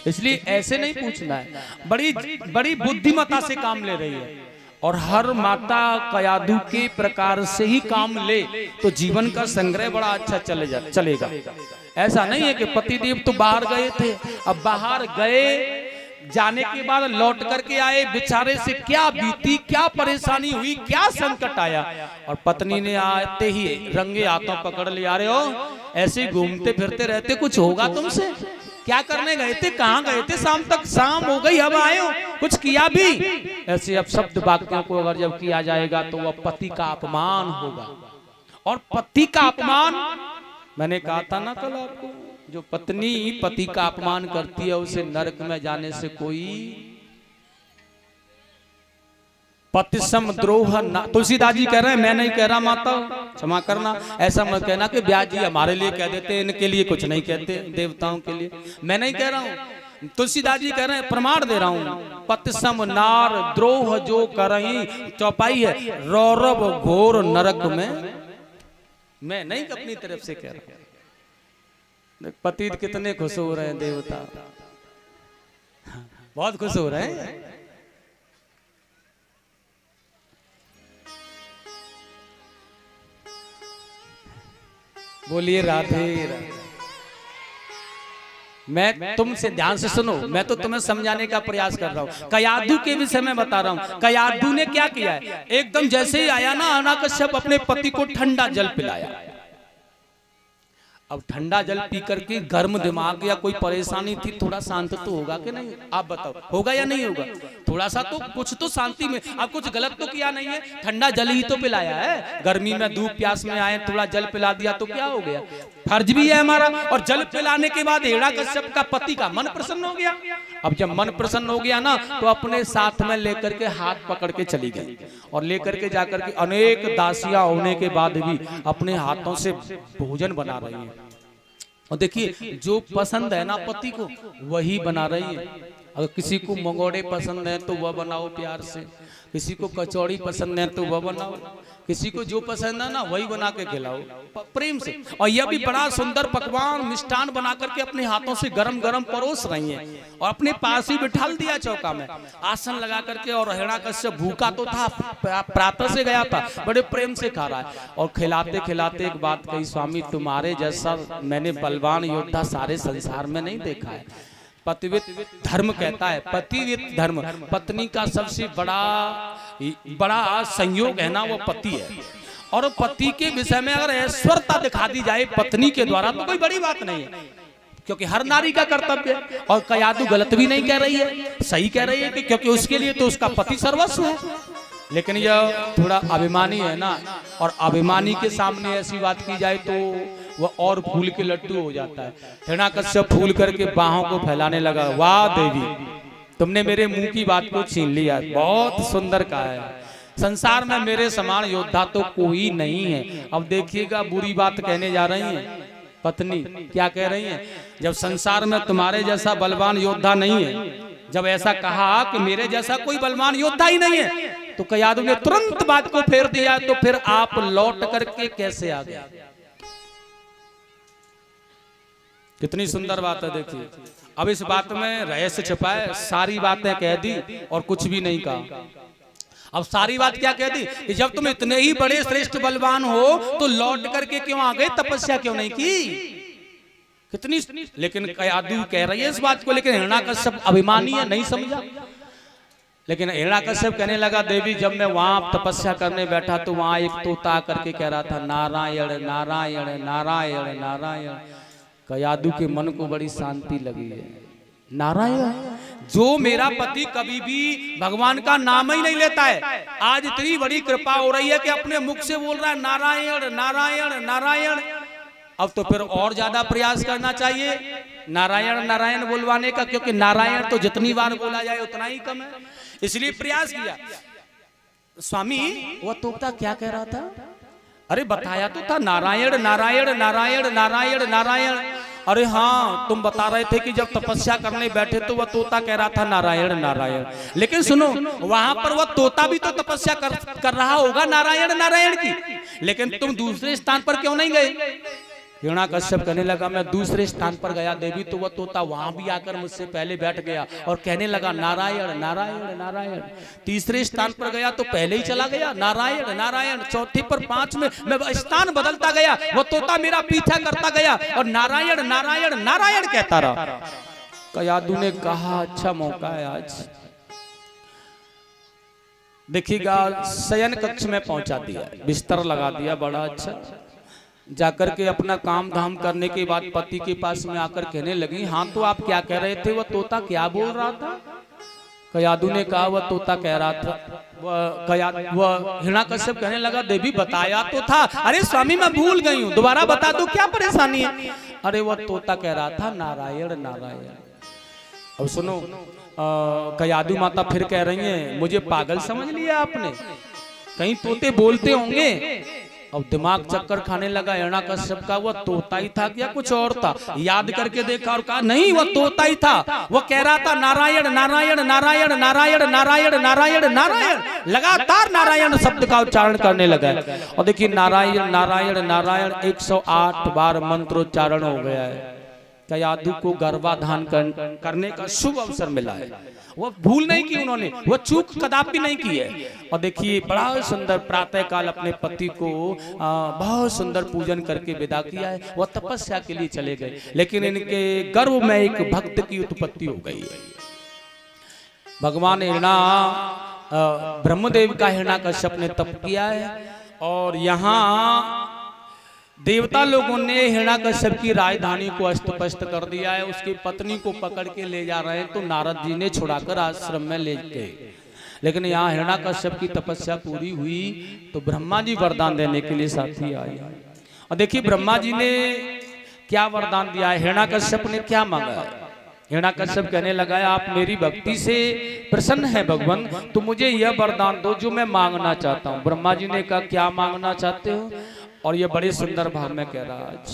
इसलिए ऐसे नहीं पूछना है, बड़ी बड़ी बुद्धिमता से काम ले रही है। और हर माता कयाधु के प्रकार से ही काम ले तो जीवन का संग्रह बड़ा अच्छा चलेगा। ऐसा नहीं है कि पतिदेव तो बाहर गए थे, अब बाहर गए जाने के बाद लौट करके आए, बेचारे से क्या बीती, क्या परेशानी हुई, क्या संकट आया, और पत्नी ने आते ही रंगे हाथों पकड़ लिया, अरे ओ ऐसे घूमते फिरते रहते, कुछ होगा तुमसे, क्या करने गए थे, कहाँ गए थे, शाम तक शाम हो गई, अब आए हो, कुछ किया भी। ऐसे अब शब्द वाक्यों को अगर जब किया जाएगा तो वह पति का अपमान होगा। और पति का अपमान, मैंने कहा था ना कल आपको, जो पत्नी पति का अपमान करती है उसे नरक में जाने से कोई पतिसम द्रोह। तुलसीदास जी कह रहे हैं, मैं नहीं कह रहा, माता क्षमा करना, ऐसा मत कहना कि ब्यास जी हमारे लिए कह देते, इनके लिए कुछ नहीं कहते, देवताओं के लिए, मैं नहीं कह रहा हूँ, तुलसीदास जी कह रहे हैं, प्रमाण दे रहा हूँ। पतिसम नार द्रोह जो करही, चौपाई है, रौरव घोर नरक में, मैं नहीं अपनी तरफ से कह रहा। पति कितने खुश हो रहे हैं, देवता बहुत खुश हो रहे हैं। बोलिए राधे राधे। मैं तुमसे ध्यान से सुनो, मैं तो तुम्हें समझाने का प्रयास कर रहा हूँ। कयाधु के विषय में बता रहा हूँ। कयाधु ने क्या किया है, एकदम जैसे ही आया ना हिरण्यकश्यप, अपने पति को ठंडा जल पिलाया। अब ठंडा जल पी करके गर्म दिमाग या कोई परेशानी थी, थोड़ा शांत तो होगा कि नहीं, आप बताओ, होगा या नहीं होगा, थोड़ा सा तो कुछ तो शांति में, अब कुछ गलत तो किया नहीं है, ठंडा जल ही तो पिलाया है, गर्मी में धूप प्यास में आए, थोड़ा जल पिला दिया तो क्या हो गया, फर्ज भी है हमारा। और जल पिलाने के बाद हिरण्यकश्यप का पति का मन प्रसन्न हो गया। अब जब मन प्रसन्न हो गया ना, तो अपने साथ में लेकर के हाथ पकड़ के चली गई, और लेकर के जाकर के अनेक दासियां होने के बाद भी अपने हाथों से भोजन बना रही है। और देखिए, जो पसंद है ना पति को वही बना रही है। अगर किसी को मंगोड़े पसंद है तो वह बनाओ प्यार से, किसी को कचौड़ी पसंद है तो वह बनाओ, किसी को जो पसंद है ना वही बना के खिलाओ प्रेम से। और यह भी बड़ा सुंदर पकवान मिष्ठान बना करके अपने हाथों से गरम गरम परोस रही हैं, और अपने पास ही बिठा दिया चौका में, आसन लगा करके। और हिरण्यकश्यप भूखा तो था, प्रातः से गया था, बड़े प्रेम से खा रहा है। और खिलाते खिलाते एक बात कही, स्वामी तुम्हारे जैसा मैंने बलवान योद्धा सारे संसार में नहीं देखा है। पतिवित धर्म कहता है, पतिवित धर्म, पत्नी का सबसे बड़ा संयोग है ना वो पति है। और पति के विषय में अगर ऐश्वर्यता दिखा दी जाए पत्नी के द्वारा तो कोई बड़ी बात नहीं है, क्योंकि हर नारी का कर्तव्य है। और कयाधु गलत भी नहीं कह रही है, सही कह रही है कि क्योंकि उसके लिए तो उसका पति सर्वस्व है। लेकिन यह थोड़ा अभिमानी है ना, और अभिमानी के सामने ऐसी बात की जाए तो वह और फूल के लट्टू हो जाता है। हिरण्यकश्यप फूल करके बाहों को फैलाने लगा, वाह देवी तुमने मेरे मुंह की बात को छीन लिया, बहुत सुंदर कहा है, संसार में मेरे समान योद्धा तो कोई नहीं है। अब देखिएगा बुरी बात कहने जा रही हैं पत्नी, क्या कह रही हैं, जब संसार में तुम्हारे जैसा बलवान योद्धा नहीं है, जब ऐसा कहा कि मेरे जैसा कोई बलवान योद्धा ही नहीं है, तो कयाधु ने तुरंत बात को फेर दिया, तो फिर आप लौट करके कैसे आ गए। कितनी सुंदर बात है, देखिए। अब इस बात में रहस्य छिपा है, सारी बातें कह दी और कुछ भी नहीं कहा। अब सारी बात क्या कहती कि जब तुम इतने ही बड़े श्रेष्ठ बलवान हो तो लौट करके क्यों आ गए, तपस्या क्यों नहीं की? कितनी, लेकिन कयादू कह रही है इस बात को, लेकिन हिरण्याकश्यप अभिमानी है, नहीं समझा। लेकिन हिरण्याकश्यप कहने लगा देवी जब मैं वहां तपस्या करने बैठा तो वहां एक तोता करके कह रहा था नारायण नारायण नारायण नारायण। कयादू के मन को बड़ी शांति लगी है। नारायण, जो मेरा पति कभी भी भगवान का नाम ही नहीं लेता है, आज इतनी बड़ी कृपा हो रही है कि अपने मुख से बोल रहा है नारायण नारायण नारायण। अब तो फिर और ज्यादा प्रयास करना चाहिए नारायण नारायण बोलवाने का, क्योंकि नारायण तो जितनी बार बोला जाए उतना ही कम है, इसलिए प्रयास किया। स्वामी वह तोता क्या कह रहा था? अरे बताया तो था नारायण नारायण नारायण नारायण नारायण। अरे हाँ, तुम बता रहे थे कि जब तपस्या करने बैठे तो वह तोता कह रहा था नारायण नारायण। लेकिन सुनो, वहां पर वह तोता भी तो तपस्या कर रहा होगा नारायण नारायण की, लेकिन तुम दूसरे स्थान पर क्यों नहीं गए? हिरण्याकश्यप कहने लगा मैं दूसरे स्थान पर गया देवी, तो वह तोता वहां भी आकर मुझसे पहले बैठ गया और कहने लगा नारायण नारायण नारायण। तीसरे स्थान पर गया तो पहले ही चला गया नारायण नारायण। चौथे पर 5 में मैं स्थान बदलता गया, वह तोता मेरा पीछा करता गया और नारायण नारायण नारायण कहता रहा। कयादू ने कहा अच्छा मौका है आज, देखिएगा। शयन कक्ष में पहुंचा दिया, बिस्तर लगा दिया, बड़ा अच्छा। जाकर के अपना काम धाम करने के बाद पति के पास में आकर कहने लगी हाँ तो आप क्या कह रहे थे, वह तोता क्या बोल रहा था? कयादू ने कहा वह तोता कह रहा था, वह हिरण्याकश्यप कहने लगा देवी बताया तो था। अरे स्वामी मैं भूल गई हूँ, दोबारा बता दो क्या परेशानी है? अरे वह तोता कह रहा था नारायण नारायण। अब सुनो, कयादू माता फिर कह रही है मुझे पागल समझ लिया आपने, कहीं तोते बोलते होंगे। अब दिमाग चक्कर खाने लगा हिरण्याकश्यप का, वह तोता ही था क्या कुछ और था? याद करके देखा और कहा नहीं वह तोता ही था। वह कह रहा था नारायण नारायण नारायण नारायण नारायण नारायण नारायण, लगातार नारायण शब्द का उच्चारण करने लगा। और देखिए नारायण नारायण नारायण 108 बार मंत्रोच्चारण हो गया है। कयादू को गर्भाधान करने का शुभ अवसर मिला है। वो भूल नहीं की उन्होंने, वो चूक कदापि नहीं की है। और देखिए बड़ा सुंदर प्रातः काल अपने पति को बहुत सुंदर पूजन करके विदा किया है। वह तपस्या के लिए चले गए, लेकिन इनके गर्भ में एक भक्त की उत्पत्ति हो गई है। भगवान ब्रह्मदेव का हिरण्याकश्यप ने तप किया है और यहाँ देवता लोगों ने हिरण्याकश्यप की राजधानी को अस्त-व्यस्त कर दिया है। उसकी पत्नी को पकड़ के ले जा रहे हैं तो नारद जी ने छुड़ाकर आश्रम में ले गए। लेकिन यहाँ हिरण्याकश्यप की तपस्या पूरी हुई तो ब्रह्मा जी वरदान देने के लिए साथी आए। और देखिए ब्रह्मा जी ने क्या वरदान दिया है, हिरण्याकश्यप ने क्या मांगा है। हिरण्याकश्यप कहने लगा आप मेरी भक्ति से प्रसन्न है भगवान, तो मुझे यह वरदान दो जो मैं मांगना चाहता हूँ। ब्रह्मा जी ने कहा क्या मांगना चाहते हो? और ये बड़े सुंदर भाव में कह रहा आज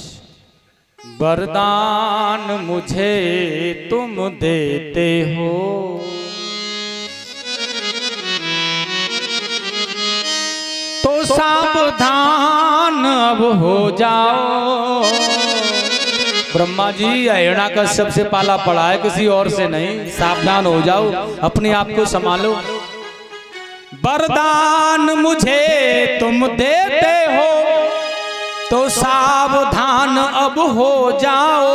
वरदान मुझे तुम देते हो, तो सावधान अब हो जाओ। ब्रह्मा जी हिरण्याकश्यप से पाला पड़ा है, किसी और से नहीं। सावधान हो जाओ, अपने आप को संभालो। वरदान मुझे तुम देते हो तो सावधान अब हो जाओ,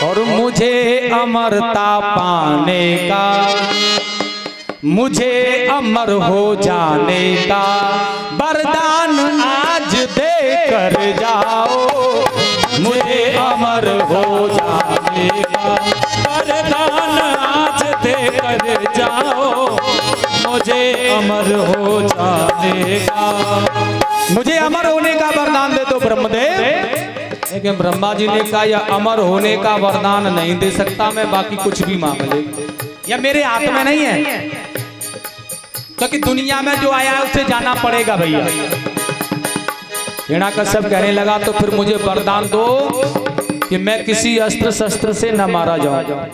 और मुझे अमरता पाने का, मुझे अमर हो जाने का वरदान आज दे कर जाओ। मुझे अमर हो जाने का वरदान आज दे कर जाओ। मुझे अमर हो जाने का, मुझे अमर होने का वरदान दे दो ब्रह्मदेव। लेकिन ब्रह्मा जी ने कहा यह अमर होने का वरदान नहीं दे सकता मैं, बाकी कुछ भी मांग ले, यह मेरे हाथ में नहीं है, क्योंकि दुनिया में जो आया है उसे जाना पड़ेगा भैया। हिरण्याकश्यप कहने लगा तो फिर मुझे वरदान दो कि मैं किसी अस्त्र शस्त्र से न मारा जाऊं।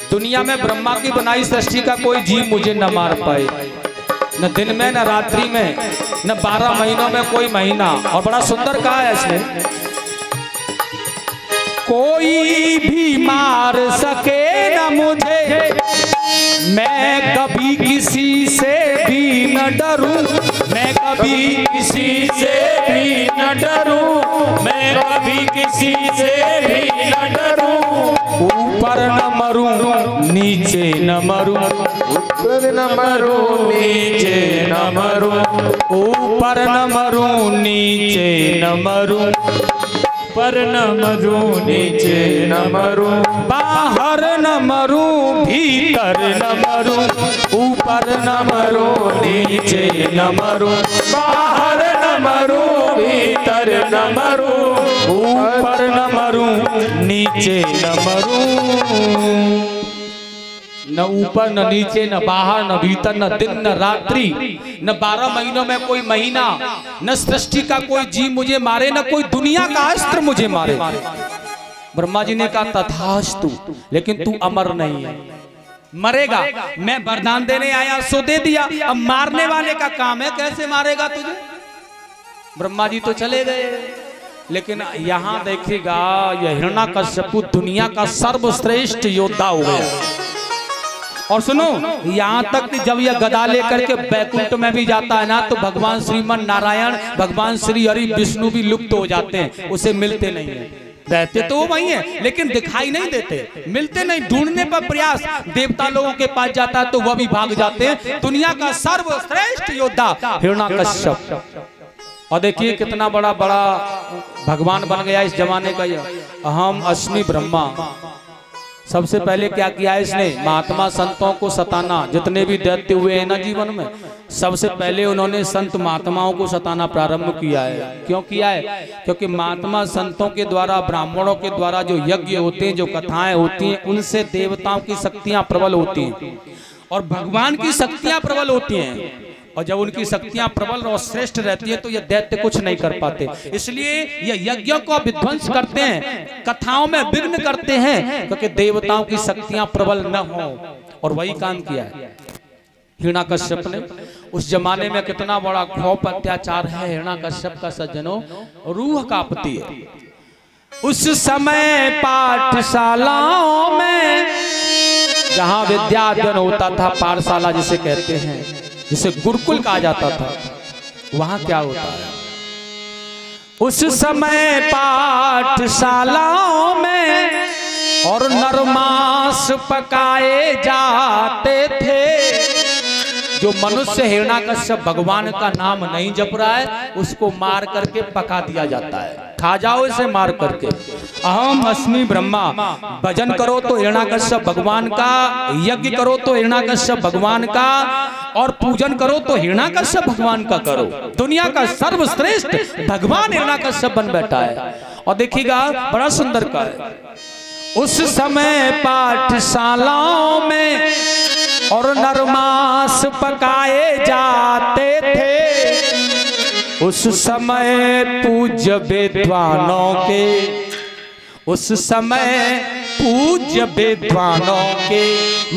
दुनिया में ब्रह्मा की बनाई सृष्टि का कोई जीव मुझे न मार पाए, न दिन में न रात्रि में, न 12 महीनों में कोई महीना। और बड़ा सुंदर कहा है इसने, कोई भी मार सके न मुझे, मैं कभी किसी से भी न डरूं, मैं कभी किसी से भी न डरूं, मैं कभी किसी से भी न डरूं। ऊपर न मरूं नीचे न मरूं, ऊपर न मरूं नीचे न मरूं, ऊपर न मरूं नीचे न मरूं, पर न मरूं नीचे न मरूं। बाहर न मरूं भीतर न मरूं, ऊपर न मरूं नीचे न मरूं, बाहर न मरूं भीतर न मरूं, ऊपर न मरूं नीचे न मरूं। न ऊपर न नीचे न बाहर न भीतर न दिन न रात्रि, न 12 महीनों में कोई महीना, न सृष्टि का कोई जीव मुझे मारे, न कोई दुनिया का अस्त्र मुझे मारे। ब्रह्मा जी ने कहा तथास्तु, लेकिन तू अमर नहीं है, मरेगा। मैं वरदान देने आया सो दे दिया, अब मारने वाले का काम है, कैसे मारेगा तुझे। ब्रह्मा जी तो चले गए, लेकिन यहां देखिएगा यह हिरण्यकश्यप दुनिया का सर्वश्रेष्ठ योद्धा हो गया। और सुनो, यहाँ तक कि जब यह गदा लेकर के बैकुंठ में भी जाता है ना, तो भगवान श्रीमन नारायण, भगवान श्री हरि विष्णु भी लुप्त हो जाते हैं, उसे मिलते नहीं है। रहते तो वो वही है, लेकिन दिखाई नहीं देते, मिलते नहीं। ढूंढने पर प्रयास देवता लोगों के पास जाता है तो वह भी भाग जाते हैं। दुनिया का सर्वश्रेष्ठ योद्धा हिरण्यकश्यप, और देखिए कितना बड़ा भगवान बन गया इस जमाने का। यह अहम अस्मि ब्रह्मा। सबसे पहले क्या किया है इसने, महात्मा संतों को सताना। जितने भी दैत्य हुए हैं ना जीवन में, सबसे पहले उन्होंने संत महात्माओं को सताना प्रारंभ किया है। क्यों किया है? क्योंकि महात्मा संतों के द्वारा, ब्राह्मणों के द्वारा जो यज्ञ होते हैं, जो कथाएं होती हैं, उनसे देवताओं की शक्तियां प्रबल होती हैं और भगवान की शक्तियां प्रबल होती हैं। और जब उनकी शक्तियां प्रबल और श्रेष्ठ रहती है तो ये दैत्य कुछ नहीं कर पाते। इसलिए ये यज्ञों को विध्वंस करते हैं, कथाओं में विघ्न करते हैं, क्योंकि देवताओं की शक्तियां प्रबल न हो। और वही काम किया है हिरण्यकश्यप ने। उस जमाने में कितना बड़ा खौफ अत्याचार है हिरण्यकश्यप का सज्जनों, रूह कांपती है। उस समय पाठशालाओं में जहां विद्या अध्ययन होता था, पाठशाला जिसे कहते हैं, जिसे गुरुकुल कहा जाता था, वहां क्या होता है? उस समय पाठशालाओं में और नरमांस पकाए जाते थे। जो मनुष्य हिरण्यकश्यप भगवान का नाम नहीं जप रहा है, उसको मार करके पका दिया जाता है। खा जाओ इसे मार करके। अहम अस्मि ब्रह्मा। भजन करो तो हिरण्यकश्यप भगवान का, यज्ञ करो तो हिरण्यकश्यप भगवान का, और पूजन करो तो हिरण्यकश्यप भगवान का करो। दुनिया का सर्वश्रेष्ठ भगवान हिरण्यकश्यप बन बैठा है। और देखिएगा बड़ा सुंदर का है। उस समय पाठशालाओं में और नरमांस पकाए जाते थे। उस समय पूज्य विद्वानों के, उस समय पूज्य विद्वानों के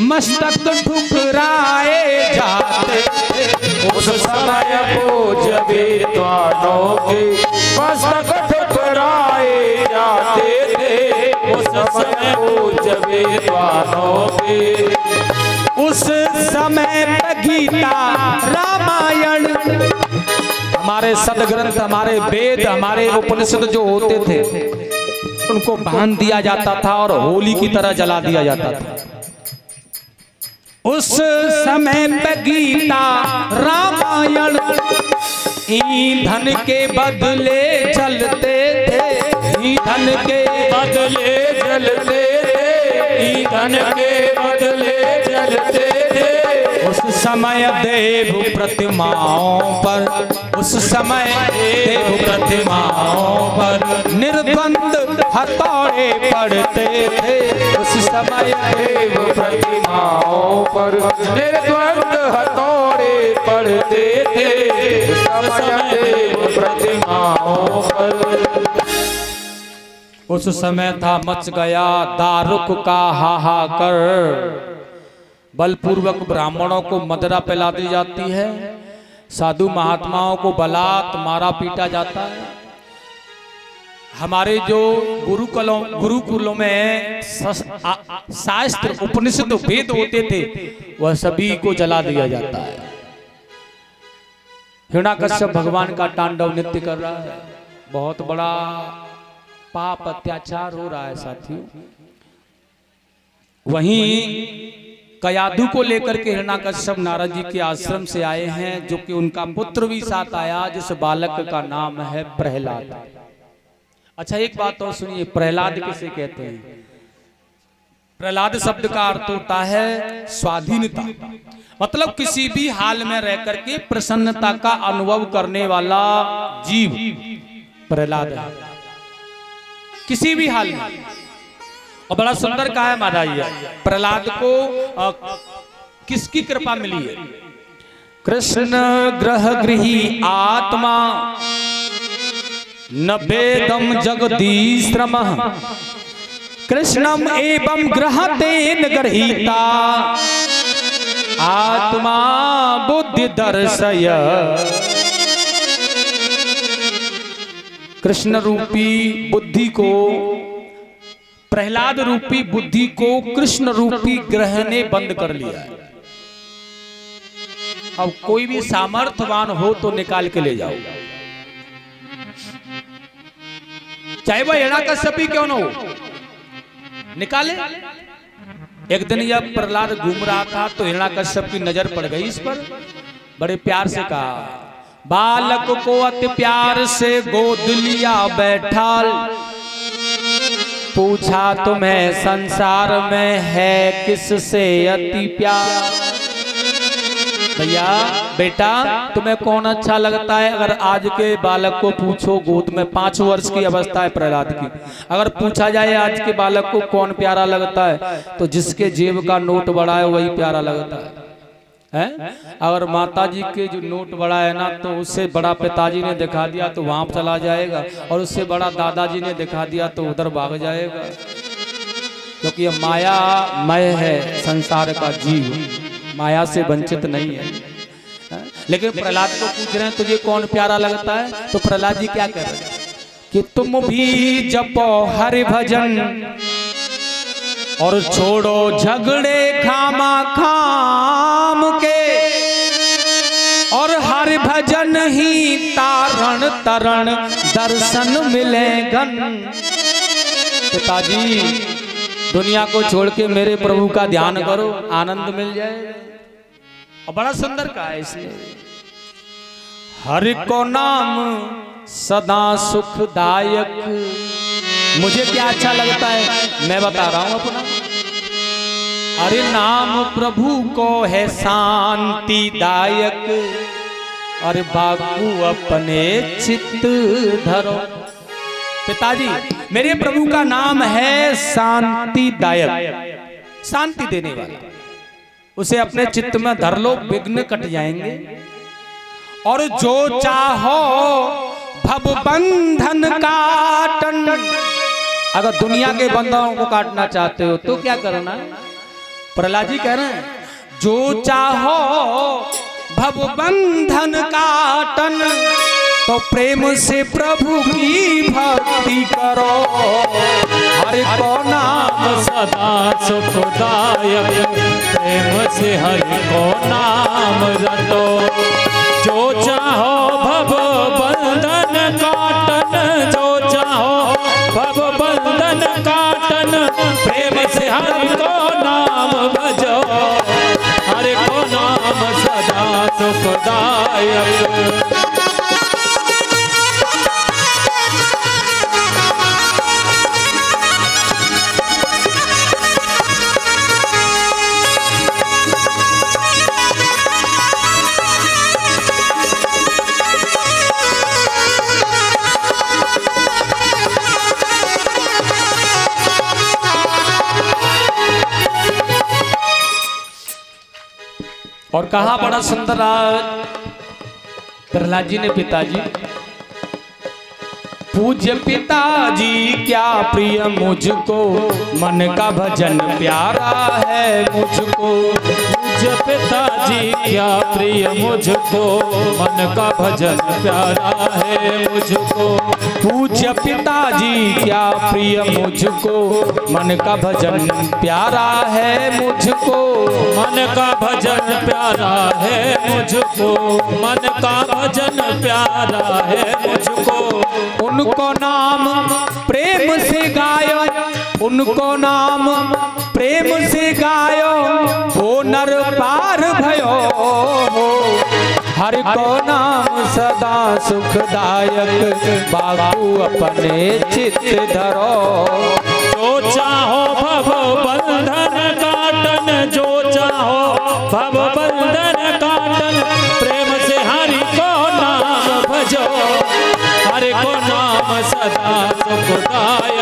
मस्तक ठुकराए जाते थे। उस समय पूज्य विद्वानों के मस्तक ठुकराए जाते थे। उस समय पूज्य विद्वानों के, उस समय गीता रामायण, हमारे सदग्रंथ, हमारे वेद, हमारे उपनिषद जो होते थे, उनको बांध दिया जाता था और होली की तरह जला दिया जाता था। उस समय पे गीता रामायण ईंधन के बदले जलते थे, ईंधन के बदले जलते थे, ईंधन के बदले जलते थे। उस समय देव प्रतिमाओं पर, उस समय देव प्रतिमाओं पर निर्द्वंद हथौड़े पड़ते थे। उस समय देव प्रतिमाओं पर निर्द्वंद हथौड़े पड़ते थे। उस समय देव प्रतिमाओं पर। उस समय था मच गया दारुक का हाहाकार। बलपूर्वक ब्राह्मणों को मदिरा पिला दी जाती है, साधु महात्माओं को बलात् मारा पीटा जाता है, हमारे जो गुरुकुलों में शास्त्र उपनिषद वेद होते थे वह सभी को जला दिया जाता है। हिरण्याकश्यप भगवान का तांडव नृत्य कर रहा है, बहुत बड़ा पाप अत्याचार हो रहा है साथियों। वहीं कयाधु को लेकर के हिरण्याकश्यप नारद जी के आश्रम से आए हैं, जो कि उनका पुत्र भी साथ आया, जिस बालक का नाम है प्रहलाद। अच्छा एक बात और सुनिए, प्रहलाद किसे कहते हैं? प्रहलाद शब्द का अर्थ होता है स्वाधीनता, मतलब किसी भी हाल में रह करके प्रसन्नता का अनुभव करने वाला जीव प्रहलाद है, किसी भी हाल में। और बड़ा सुंदर कहा है महाराज, प्रहलाद को किसकी कृपा मिली है? कृष्ण ग्रह गृही आत्मा न वेदम जगदीश्रमः कृष्णम एवं ग्रहतेन गृहीता आत्मा बुद्धि दर्शय। कृष्ण रूपी बुद्धि को, प्रहलाद रूपी बुद्धि को कृष्ण रूपी ग्रह ने बंद कर लिया है। अब कोई भी सामर्थ्यवान हो तो निकाल के ले जाओ, चाहे वह हिरण्याकश्यप ही क्यों न हो, निकाले। एक दिन जब प्रहलाद घूम रहा था तो हिरण्याकश्यप की नजर पड़ गई इस पर, बड़े प्यार से कहा, बालक को अति प्यार से गोद लिया बैठा, पूछा तुम्हें संसार में है किससे अति प्यार? भैया बेटा तुम्हें कौन अच्छा लगता है? अगर आज के बालक को पूछो, गोद में 5 वर्ष की अवस्था है प्रहलाद की, अगर पूछा जाए आज के बालक को कौन प्यारा लगता है, तो जिसके जेब का नोट बड़ा है वही प्यारा लगता है। अगर माताजी के जो नोट बड़ा है ना, तो उससे बड़ा पिताजी ने दिखा दिया तो वहां चला जाएगा, और उससे बड़ा दादाजी ने दिखा दिया तो उधर भाग जाएगा, क्योंकि ये माया मय है, संसार का जीव माया से वंचित नहीं है। लेकिन प्रहलाद को पूछ रहे हैं तुझे कौन प्यारा लगता है, तो प्रहलाद जी क्या कह रहे हैं कि तुम भी जपो हरि भजन और छोड़ो झगड़े खामा खाम के, और हरि भजन ही तारण तरण दर्शन मिलेगन। पिताजी दुनिया को छोड़ के मेरे प्रभु का ध्यान करो, आनंद मिल जाए। और बड़ा सुंदर कहा है इसने, हरि को नाम सदा सुखदायक। मुझे क्या अच्छा लगता है मैं बता रहा हूं अपना, अरे नाम प्रभु को है शांतिदायक, अरे बाबू अपने चित्त धरो। पिताजी मेरे प्रभु का नाम है शांतिदायक, शांति देने वाला, उसे अपने चित्त में धर लो, विघ्न कट जाएंगे। और जो चाहो भव बंधन काटन, अगर दुनिया के बंधनों को काटना चाहते हो तो क्या करना है? प्रहलाद जी कह रहे हैं जो चाहो भव बंधन काटन, तो प्रेम से प्रभु की भक्ति करो, हरि को नाम सदा सुखदायक, प्रेम से हरि को नाम रटो। जो चाहो भव बंधन काटन, जो चाहो भव बंधन काटन, प्रेम से हरि को नाम भजो, हरि को नाम सदा सुखदायक। और कहा बड़ा सुंदर प्रहलाद जी ने, पिताजी पूज्य पिताजी क्या प्रिय मुझको, मन का भजन प्यारा है मुझको। पूज्य पूज्य पिताजी क्या प्रिय मुझको, मन का भजन प्यारा है मुझको। पूज्य पिताजी क्या प्रिय मुझको, मन का भजन प्यारा है मुझको। मन का भजन प्यारा है मुझको, मन का भजन प्यारा है मुझको। उनको नाम प्रेम से गायो, उनको नाम प्रेम से गायो, वो नर पार भयो। हर को नाम सदा सुखदायक, बाबू अपने चित्त धरो। जो चाहो भव बंधन काटन, जो चाहो भव बंधन काटन, प्रेम से हरि को नाम भजो, हरि को नाम सदा सुखदायक।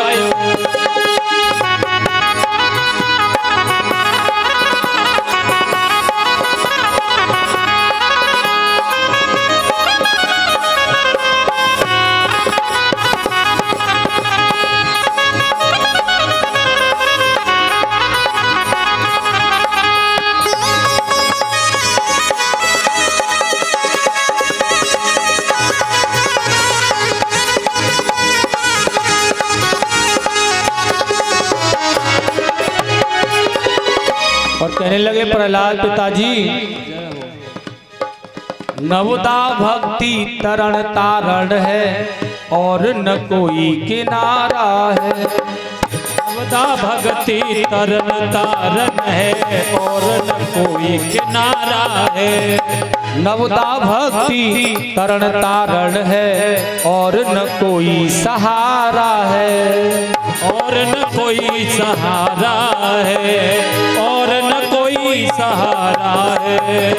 और कहने लगे प्रहलाद पिताजी, नवदा भक्ति तरण तारण है और न कोई किनारा है। नवदा भक्ति तरन तारण है और न कोई किनारा है। नवदा भक्ति तरण तारण है और न कोई सहारा है। और न कोई सहारा है, और न कोई सहारा है।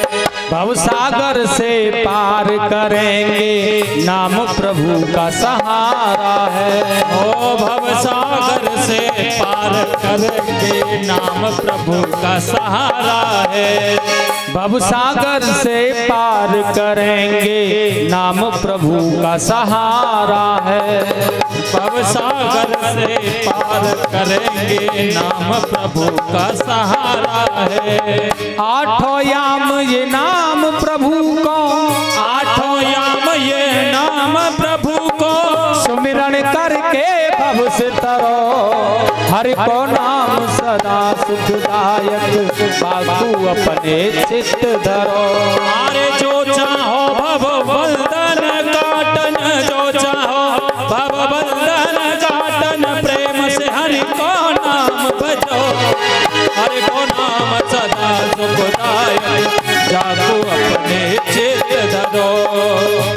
भवसागर से पार करेंगे, नाम प्रभु का सहारा है। ओ भवसागर से पार करेंगे, नाम प्रभु का सहारा है। भवसागर से पार करेंगे, नाम प्रभु का सहारा है। भवसागर से पार करेंगे, नाम प्रभु का सहारा है। आठों याम ये नाम प्रभु को, आठों याम ये नाम प्रभु को, सुमिरन करके भव से तरो। हरि को नाम सदा सुखदायक, बाबू अपने चित्त धरो। अरे जो चाहो भव बंधन काटन, जो चाहो भव बंधन काटन, प्रेम से हरि को नाम भजो, हरि को नाम सदा सुखदायक, जाको अपने चित्त धरो।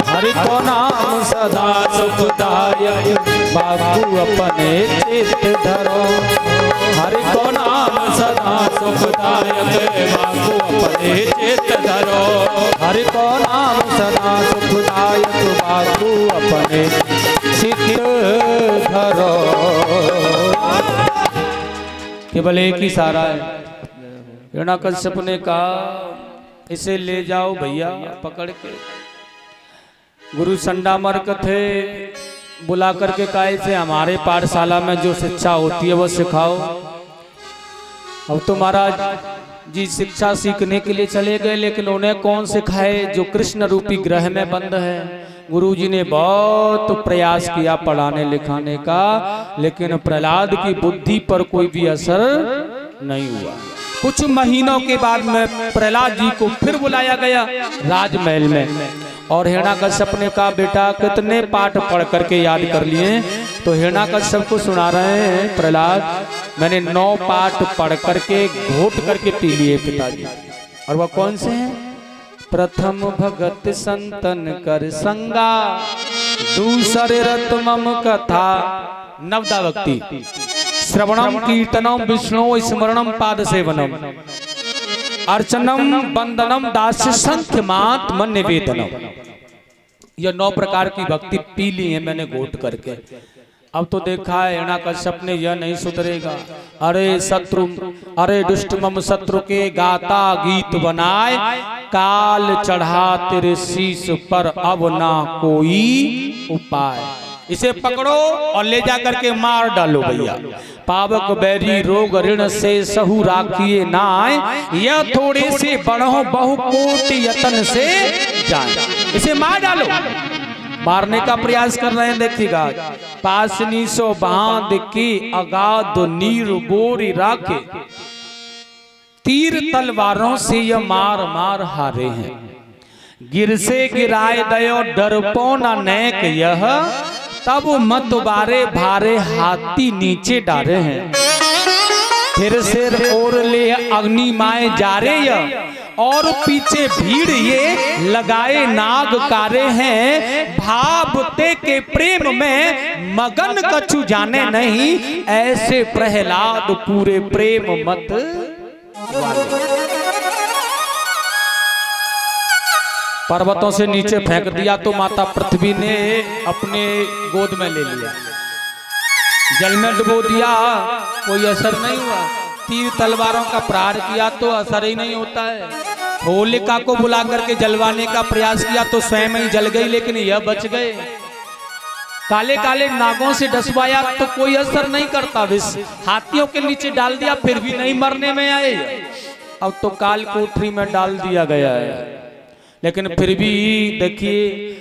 हरि को नाम सदा सुखदायक, बाबू अपने चित्त धरो। हरि को नाम सदा सुखदायक, बाबू अपने चित्त धरो। हरि को नाम सदा सुखदायक, बाबू अपने चित्त धरो। केवल एक ही सारा है। हिरण्याकश्यप ने कहा, इसे ले जाओ भैया पकड़ के। गुरु संडामर थे बुला करके कहा, इसे हमारे पाठशाला में जो शिक्षा होती है वो सिखाओ। अब तो महाराज जी शिक्षा सीखने के लिए चले गए, लेकिन उन्हें कौन सिखाए जो कृष्ण रूपी ग्रह में बंद है। गुरुजी ने बहुत प्रयास किया पढ़ाने लिखाने का, लेकिन प्रहलाद की बुद्धि पर कोई भी असर नहीं हुआ। कुछ महीनों के बाद में प्रहलाद जी को फिर बुलाया गया राजमहल में, और हिरण्याकश्यप ने कहा, बेटा कितने पाठ पढ़ करके याद कर लिए? तो हिरण्याकश्यप को सुना रहे हैं प्रहलाद, मैंने 9 पाठ पढ़ करके घोट करके पी लिए पिताजी। और वह कौन से हैं? प्रथम भगत संतन कर संगा, दूसरे रत्मम कथा नवदा भक्ति, श्रवणम कीर्तनम विष्णु स्मरणम पाद सेवनम, अर्चनम वंदनम दास्य संख्य मात मन निवेदनम। यह 9 प्रकार की भक्ति पी ली है मैंने घोट करके। अब तो देखा है हिरण्याकश्यप ने, यह नहीं सुधरेगा। अरे दुष्ट मम शत्रु के गाता गीत बनाए, काल चढ़ा तेरे शीश पर अब ना कोई उपाय। इसे पकड़ो और ले जा करके मार डालो भैया। पावक बैरी रोग ऋण से सहु राखिए नाय, यह थोड़े से बढ़ो बहु कोटि यतन से जाए। इसे मार डालो। मारने का प्रयास कर रहे हैं, देखिएगा। पासनी सो बांध के अगाध नीर बोरी राखे, तीर तलवारों से यह मार मार हारे हैं। गिर से गिराए दयो डरपो न नेक यह, तब मत बारे भारे हाथी नीचे डारे हैं। फिर सिर और ले अग्नि माए जा रे यह, और पीछे भीड़ ये लगाए नाग कारे हैं। भावते के प्रेम में मगन कछु जाने नहीं, ऐसे प्रहलाद पूरे प्रेम मत पर्वतों से नीचे फेंक दिया तो माता पृथ्वी ने अपने गोद में ले लिया, जल में डुबो दिया, कोई असर नहीं हुआ। तीर तलवारों का प्रहार किया तो असर ही नहीं होता है। होलिका को बुला करके जलवाने का प्रयास किया तो स्वयं ही जल गई, लेकिन यह बच गए। काले काले नागों से डसवाया तो कोई असर नहीं करता, विष हाथियों के नीचे डाल दिया फिर भी नहीं मरने में आए। अब तो काल कोठरी में डाल दिया गया है, लेकिन फिर भी देखिए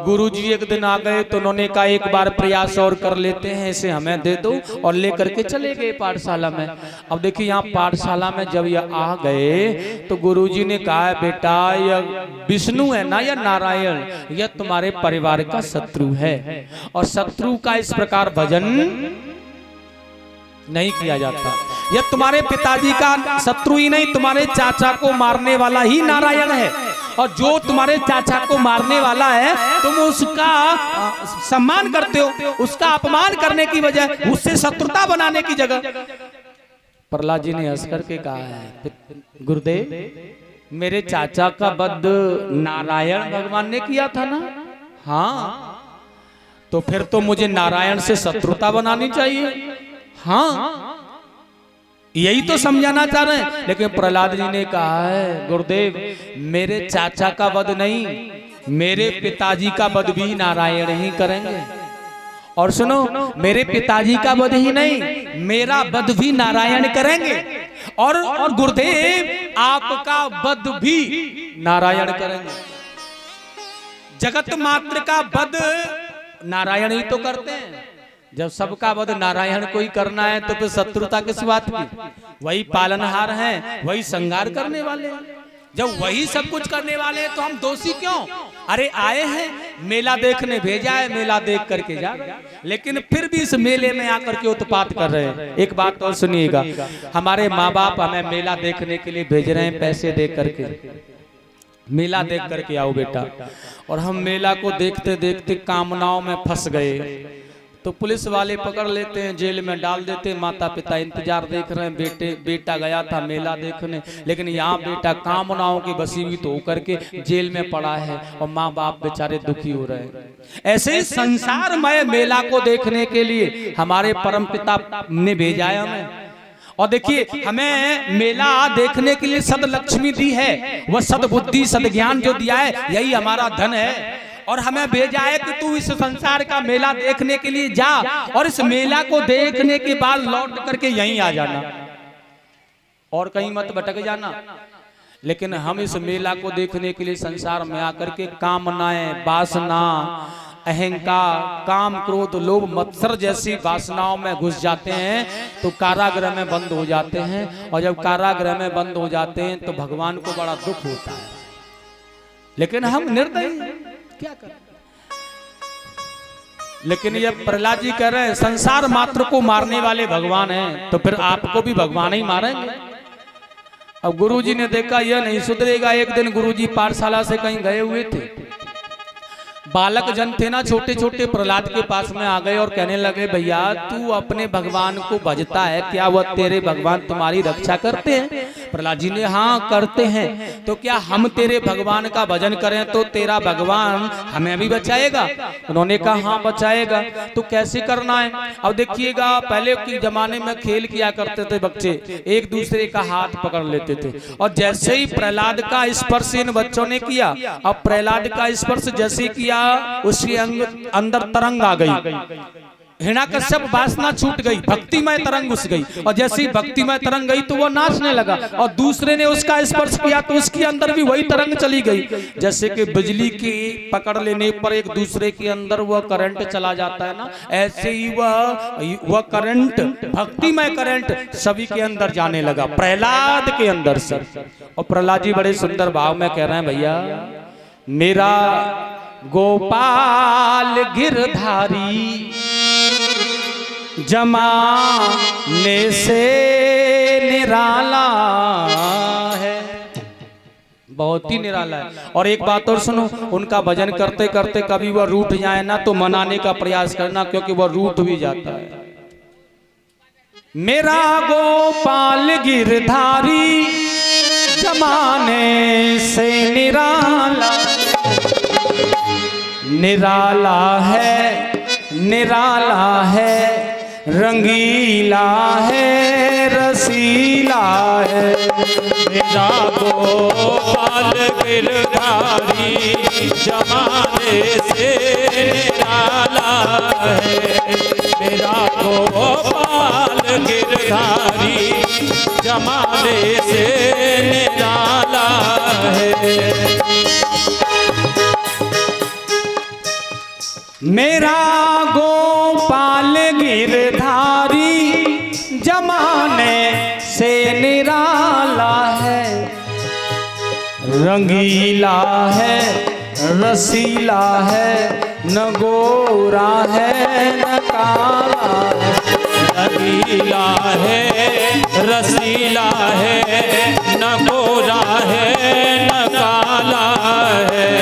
गुरुजी एक दिन आ गए तो उन्होंने कहा एक बार प्रयास और कर लेते हैं, इसे हमें दे दो, और लेकर के चले गए पाठशाला में। अब देखिए यहाँ पाठशाला में जब यह आ गए तो गुरुजी ने कहा बेटा यह विष्णु है ना, यह नारायण, यह तुम्हारे परिवार का शत्रु है, और शत्रु का इस प्रकार भजन नहीं किया जाता। यह तुम्हारे पिताजी का शत्रु ही नहीं, तुम्हारे चाचा को मारने वाला ही नारायण है, और जो तुम्हारे चाचा को मारने वाला है तुम उसका सम्मान करते हो, उसका अपमान करने की बजाय उससे शत्रुता बनाने की जगह। प्रहलाद जी ने हंस करके कहा है गुरुदेव मेरे चाचा का वध नारायण भगवान ने किया था ना, हाँ, तो फिर तो मुझे नारायण से शत्रुता बनानी चाहिए। हाँ, यही तो समझाना चाह रहे हैं। लेकिन प्रहलाद जी ने कहा है गुरुदेव मेरे चाचा का वध नहीं, मेरे पिताजी का वध भी नारायण ही करेंगे। और सुनो, मेरे पिताजी का वध ही नहीं, मेरा वध भी नारायण करेंगे, और गुरुदेव आपका वध भी नारायण करेंगे। जगत मात्र का वध नारायण ही तो करते हैं। जब सबका वध नारायण को ही करना है तो फिर शत्रुता किस बात की? वही पालनहार हैं, वही संहार करने वाले हैं। जब वही सब कुछ करने वाले हैं तो हम दोषी क्यों? अरे आए हैं मेला देखने, भेजा है मेला देख करके जा, लेकिन फिर भी इस मेले में आकर के उत्पात कर रहे हैं। एक बात और सुनिएगा, हमारे माँ बाप हमें मेला देखने के लिए भेज रहे हैं, पैसे दे करके मेला देख करके आओ बेटा, और हम मेला को देखते देखते कामनाओं में फंस गए तो पुलिस वाले पकड़ लेते हैं, जेल में डाल देते हैं। माता पिता इंतजार देख रहे हैं, बेटा गया था मेला देखने, लेकिन यहाँ बेटा कामनाओं की वशीभूत होकर के जेल में पड़ा है, और माँ बाप बेचारे दुखी हो रहे हैं। ऐसे ही संसारमय मेला को देखने के लिए हमारे परम पिता ने भेजा है हमें। और देखिए हमें मेला देखने के लिए सदलक्ष्मी दी है, वह सदबुद्धि सदज्ञान जो दिया है यही हमारा धन है, और हमें भेजा है कि तू इस संसार का मेला देखने के लिए जा, और इस मेला को देखने के बाद लौट करके यहीं आ जाना, और कहीं मत भटक जाना। लेकिन हम इस मेला को देखने के लिए संसार में आकर के कामनाएं, वासना, अहंकार, काम, क्रोध, लोभ, मत्सर जैसी वासनाओं में घुस जाते हैं तो कारागृह में बंद हो जाते हैं, और जब कारागृह में बंद हो जाते हैं तो भगवान को बड़ा दुख होता है। लेकिन हम निर्दयी क्या करें? लेकिन ये प्रहलाद जी कह रहे हैं संसार मात्र को मारने वाले भगवान हैं, तो फिर आपको भी भगवान ही मारेंगे। अब गुरुजी ने देखा यह नहीं सुधरेगा। एक दिन गुरुजी पाठशाला से कहीं गए हुए थे, बालक जन थे ना छोटे छोटे, प्रहलाद के पास में आ गए और कहने लगे भैया तू अपने भगवान को भजता है, क्या वह तेरे भगवान तुम्हारी रक्षा करते हैं? प्रहलाद जी ने हाँ करते हैं। तो क्या हम तेरे भगवान का भजन करें तो तेरा भगवान हमें भी बचाएगा? उन्होंने कहा हाँ बचाएगा। तो कैसे करना है? अब देखिएगा पहले के जमाने में खेल किया करते थे बच्चे, एक दूसरे का हाथ पकड़ लेते थे, और जैसे ही प्रहलाद का स्पर्श इन बच्चों ने किया, अब प्रहलाद का स्पर्श जैसे किया उसके अंदर तरंग आ गई, हिरण्याकश्यप वासना छूट गई, भक्तिमय तरंग घुस गई, और जैसे ही भक्तिमय तरंग गई तो वो नाचने लगा, और दूसरे ने उसका स्पर्श किया तो उसके अंदर भी वही तरंग चली गई। जैसे कि बिजली की पकड़ लेने पर एक दूसरे के अंदर वह करंट चला जाता है ना, ऐसे ही वह करंट, भक्तिमय करंट सभी के अंदर जाने लगा, प्रहलाद के अंदर से। और प्रहलाद जी बड़े सुंदर भाव में कह रहे हैं, भैया मेरा गोपाल गिरधारी जमाने से निराला है, बहुत ही निराला है। और एक बात और सुनो, उनका भजन करते करते कभी वह रूठ जाए ना तो मनाने का प्रयास करना, क्योंकि वह रूठ भी जाता है। मेरा गोपाल गिरधारी जमाने से निराला, निराला है, निराला है, रंगीला है, रसीला है। मेरा गोपाल गिरधारी जमाने से निराला है, मेरा गोपाल गिरधारी जमाने से निराला है। मेरा गोपाल गिरधारी जमाने से निराला है, रंगीला है, रसीला है, न गोरा है न काला है। रंगीला है, रसीला है, न गोरा है न काला है।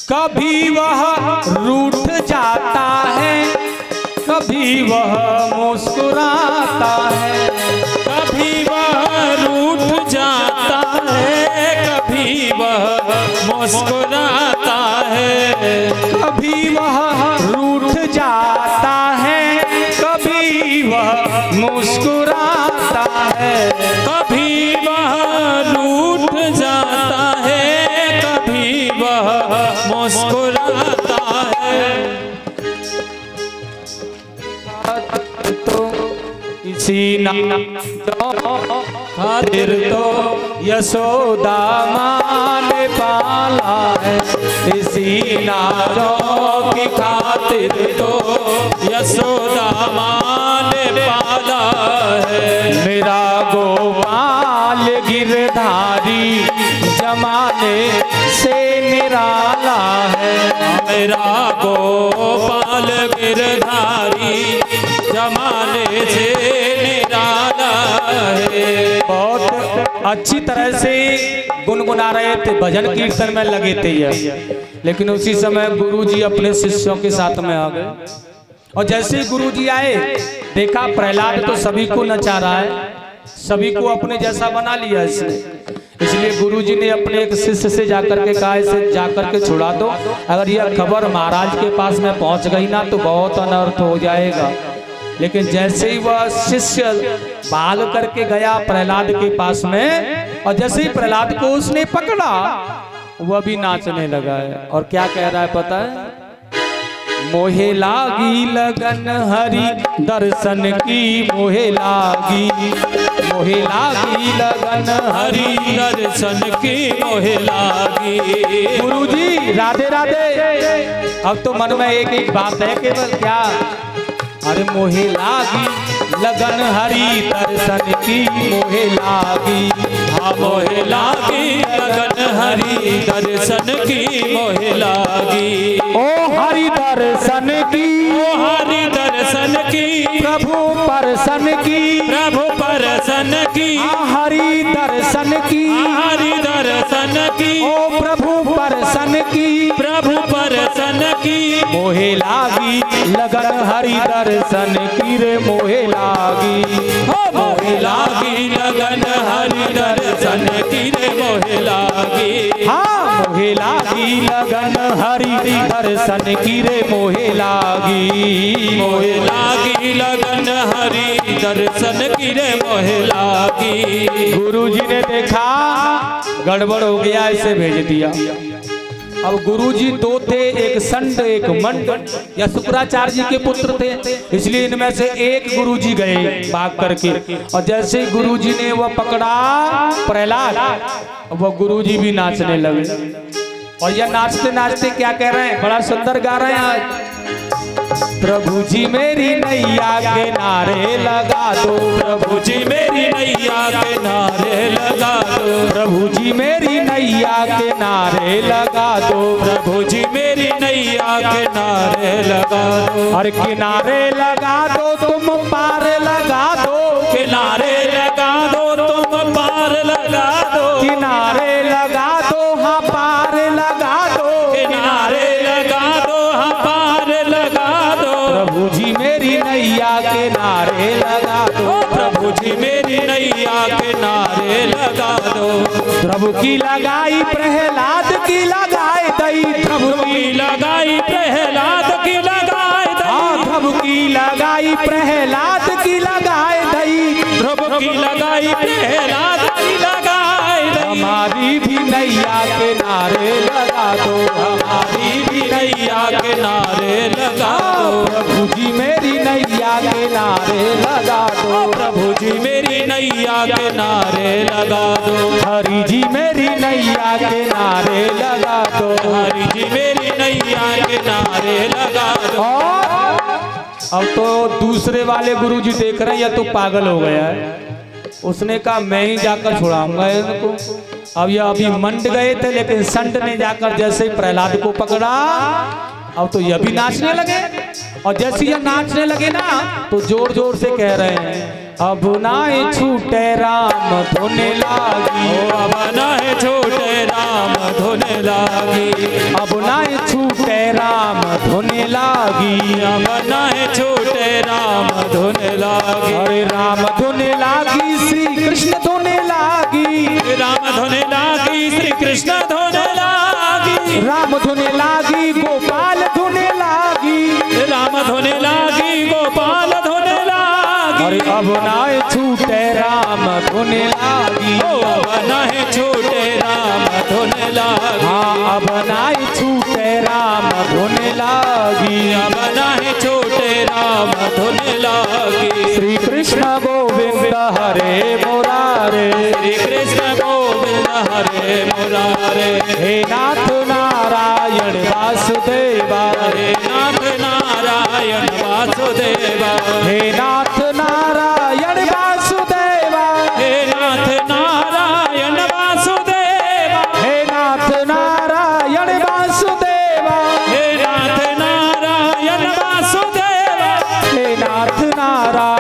कभी वह रूठ जाता है, कभी वह मुस्कुराता है, कभी वह रूठ जाता है, कभी वह मुस्कुराता है, कभी वह रूठ जाता है, कभी वह मुस्कुराता है, कभी वह रूठ जाता है, कभी वह मुस्कुराता है। तो इसी खातिर तो यशोदा माँ ने पाला है, इसी नारों की खातिर तो यशोदा माँ ने पाला है। मेरा गोपाल गिरधारी जमाने से निराला है, मेरा गोपाल गिरधारी जमाने से निराला है। बहुत अच्छी तरह से गुनगुना रहे थे, भजन कीर्तन में लगे थे ये, लेकिन उसी समय गुरुजी अपने शिष्यों के साथ में आ गए। और जैसे ही गुरुजी आए, देखा प्रहलाद तो सभी को नचा रहा है, सभी को अपने जैसा बना लिया इसने, इसलिए गुरुजी ने अपने एक शिष्य से जाकर के कहा, इसे जाकर के छुड़ा दो, अगर यह खबर महाराज के पास में पहुंच गई ना तो बहुत अनर्थ हो जाएगा। लेकिन जैसे ही वह शिष्य भाग करके गया प्रहलाद के पास में, और जैसे ही प्रहलाद को उसने पकड़ा, वह भी नाचने लगा है। और क्या कह रहा है पता है? मोहे लागी लगन हरि दर्शन की, मोहे लागी लगन हरि दर्शन की मोहे लागी। गुरुजी राधे राधे। अब तो मन में एक ही बात है केवल, क्या? अरे मोहे लागी लगन हरि दर्शन की, मोहे लागी, हाँ मोहे लागी लगन हरि दर्शन की मोहे लागी। ओ हरि दर्शन की, ओ हरि दर्शन की, प्रभु परसन की, प्रभु परसन की, हरि दर्शन की, हरि दर्शन की, ओ प्रभु मोहे लागी लगन हरि दर्शन की रे मोहे लागी मोहे लागी लगन हरि दर्शन की रे मोहे लागी। हाँ मोहे लागी लगन हरि दर्शन की रे मोहे लागी मोहे लागी लगन हरि दर्शन की रे मोहे लागी। गुरुजी ने देखा गड़बड़ हो गया, इसे भेज दिया। अब गुरुजी दो थे, एक संत एक मंड, या शुक्राचार्य जी के पुत्र थे, इसलिए इनमें से एक गुरुजी गए भाग करके, और जैसे ही गुरुजी ने वह पकड़ा प्रहलाद, वह गुरुजी भी नाचने लगे। और यह नाचते नाचते क्या कह रहे हैं, बड़ा सुंदर गा रहे हैं आज। प्रभु जी मेरी नैया के नारे लगा दो, प्रभु जी मेरी नैया के नारे लगा दो, प्रभु जी मेरी नैया के नारे लगा दो, प्रभु जी मेरी नैया के नारे लगा दो। और किनारे लगा दो तुम पार लगा दो, किनारे लगा दो तुम पार लगा दो, किनारे लगा दो हाँ पार लगा दो, किनारे लगा दो हाँ पार लगा दो। प्रभु जी मेरी नैया के नारे लगा दो, प्रभु जी मेरी नैया के नारे लगा दो। प्रभु की लगाई प्रहलाद की लगाए दई, प्रभु की लगाई प्रहलाद की लगाए दई, प्रभु की लगाई प्रहलाद की लगाए दई, प्रभु की लगाई प्रहलाद की लगाए दई। हमारी भी नैया के नारे लगा दो, हमारी भी नैया के नारे लगा दो, प्रभु जी मेरी नैया के नारे लगा दो, प्रभु जी मेरी नैया के नारे लगा दो, हरि जी मेरी नैया के नारे लगा दो, हरि जी मेरी नैया के नारे लगा दो। अब तो दूसरे वाले गुरुजी देख रहे हैं या तो पागल हो गया है, उसने कहा मैं ही जाकर छुड़ाऊंगा इनको। अब ये अभी मंड गए थे, लेकिन संत ने जाकर जैसे ही प्रहलाद को पकड़ा, अब तो यह भी नाचने लगे, और जैसे ये नाचने लगे ना तो जोर जोर से कह रहे हैं, अब नाए छूटे राम धुने लागी, अब नाए छूटे राम धुने लागी, अब नाए छूटे राम धुने लागी, अब नाए छूटे राम धुने लागी। अरे राम धुने लागी श्री कृष्ण धुने लागी, राम धुने लागी श्री कृष्ण धुने लागी, राम धुने लागी गोपाल धुने लागी, राम धुने लागी गोपाल धुने लागी। अरे अब नाए छूटे राम धुने लागी, अब नाए छूटे राम धुने लागी, हाँ अब नाए छूटे राम धुने लागी, अब नाए छूटे राम धुने लागी। श्री कृष्ण गोविंद हरे मुरारे, श्री कृष्ण गोविंद हरे मुरारे, हे नाथ नारायण वासुदेवा, हे नाथ नारायण वासुदेवा, हे नाथ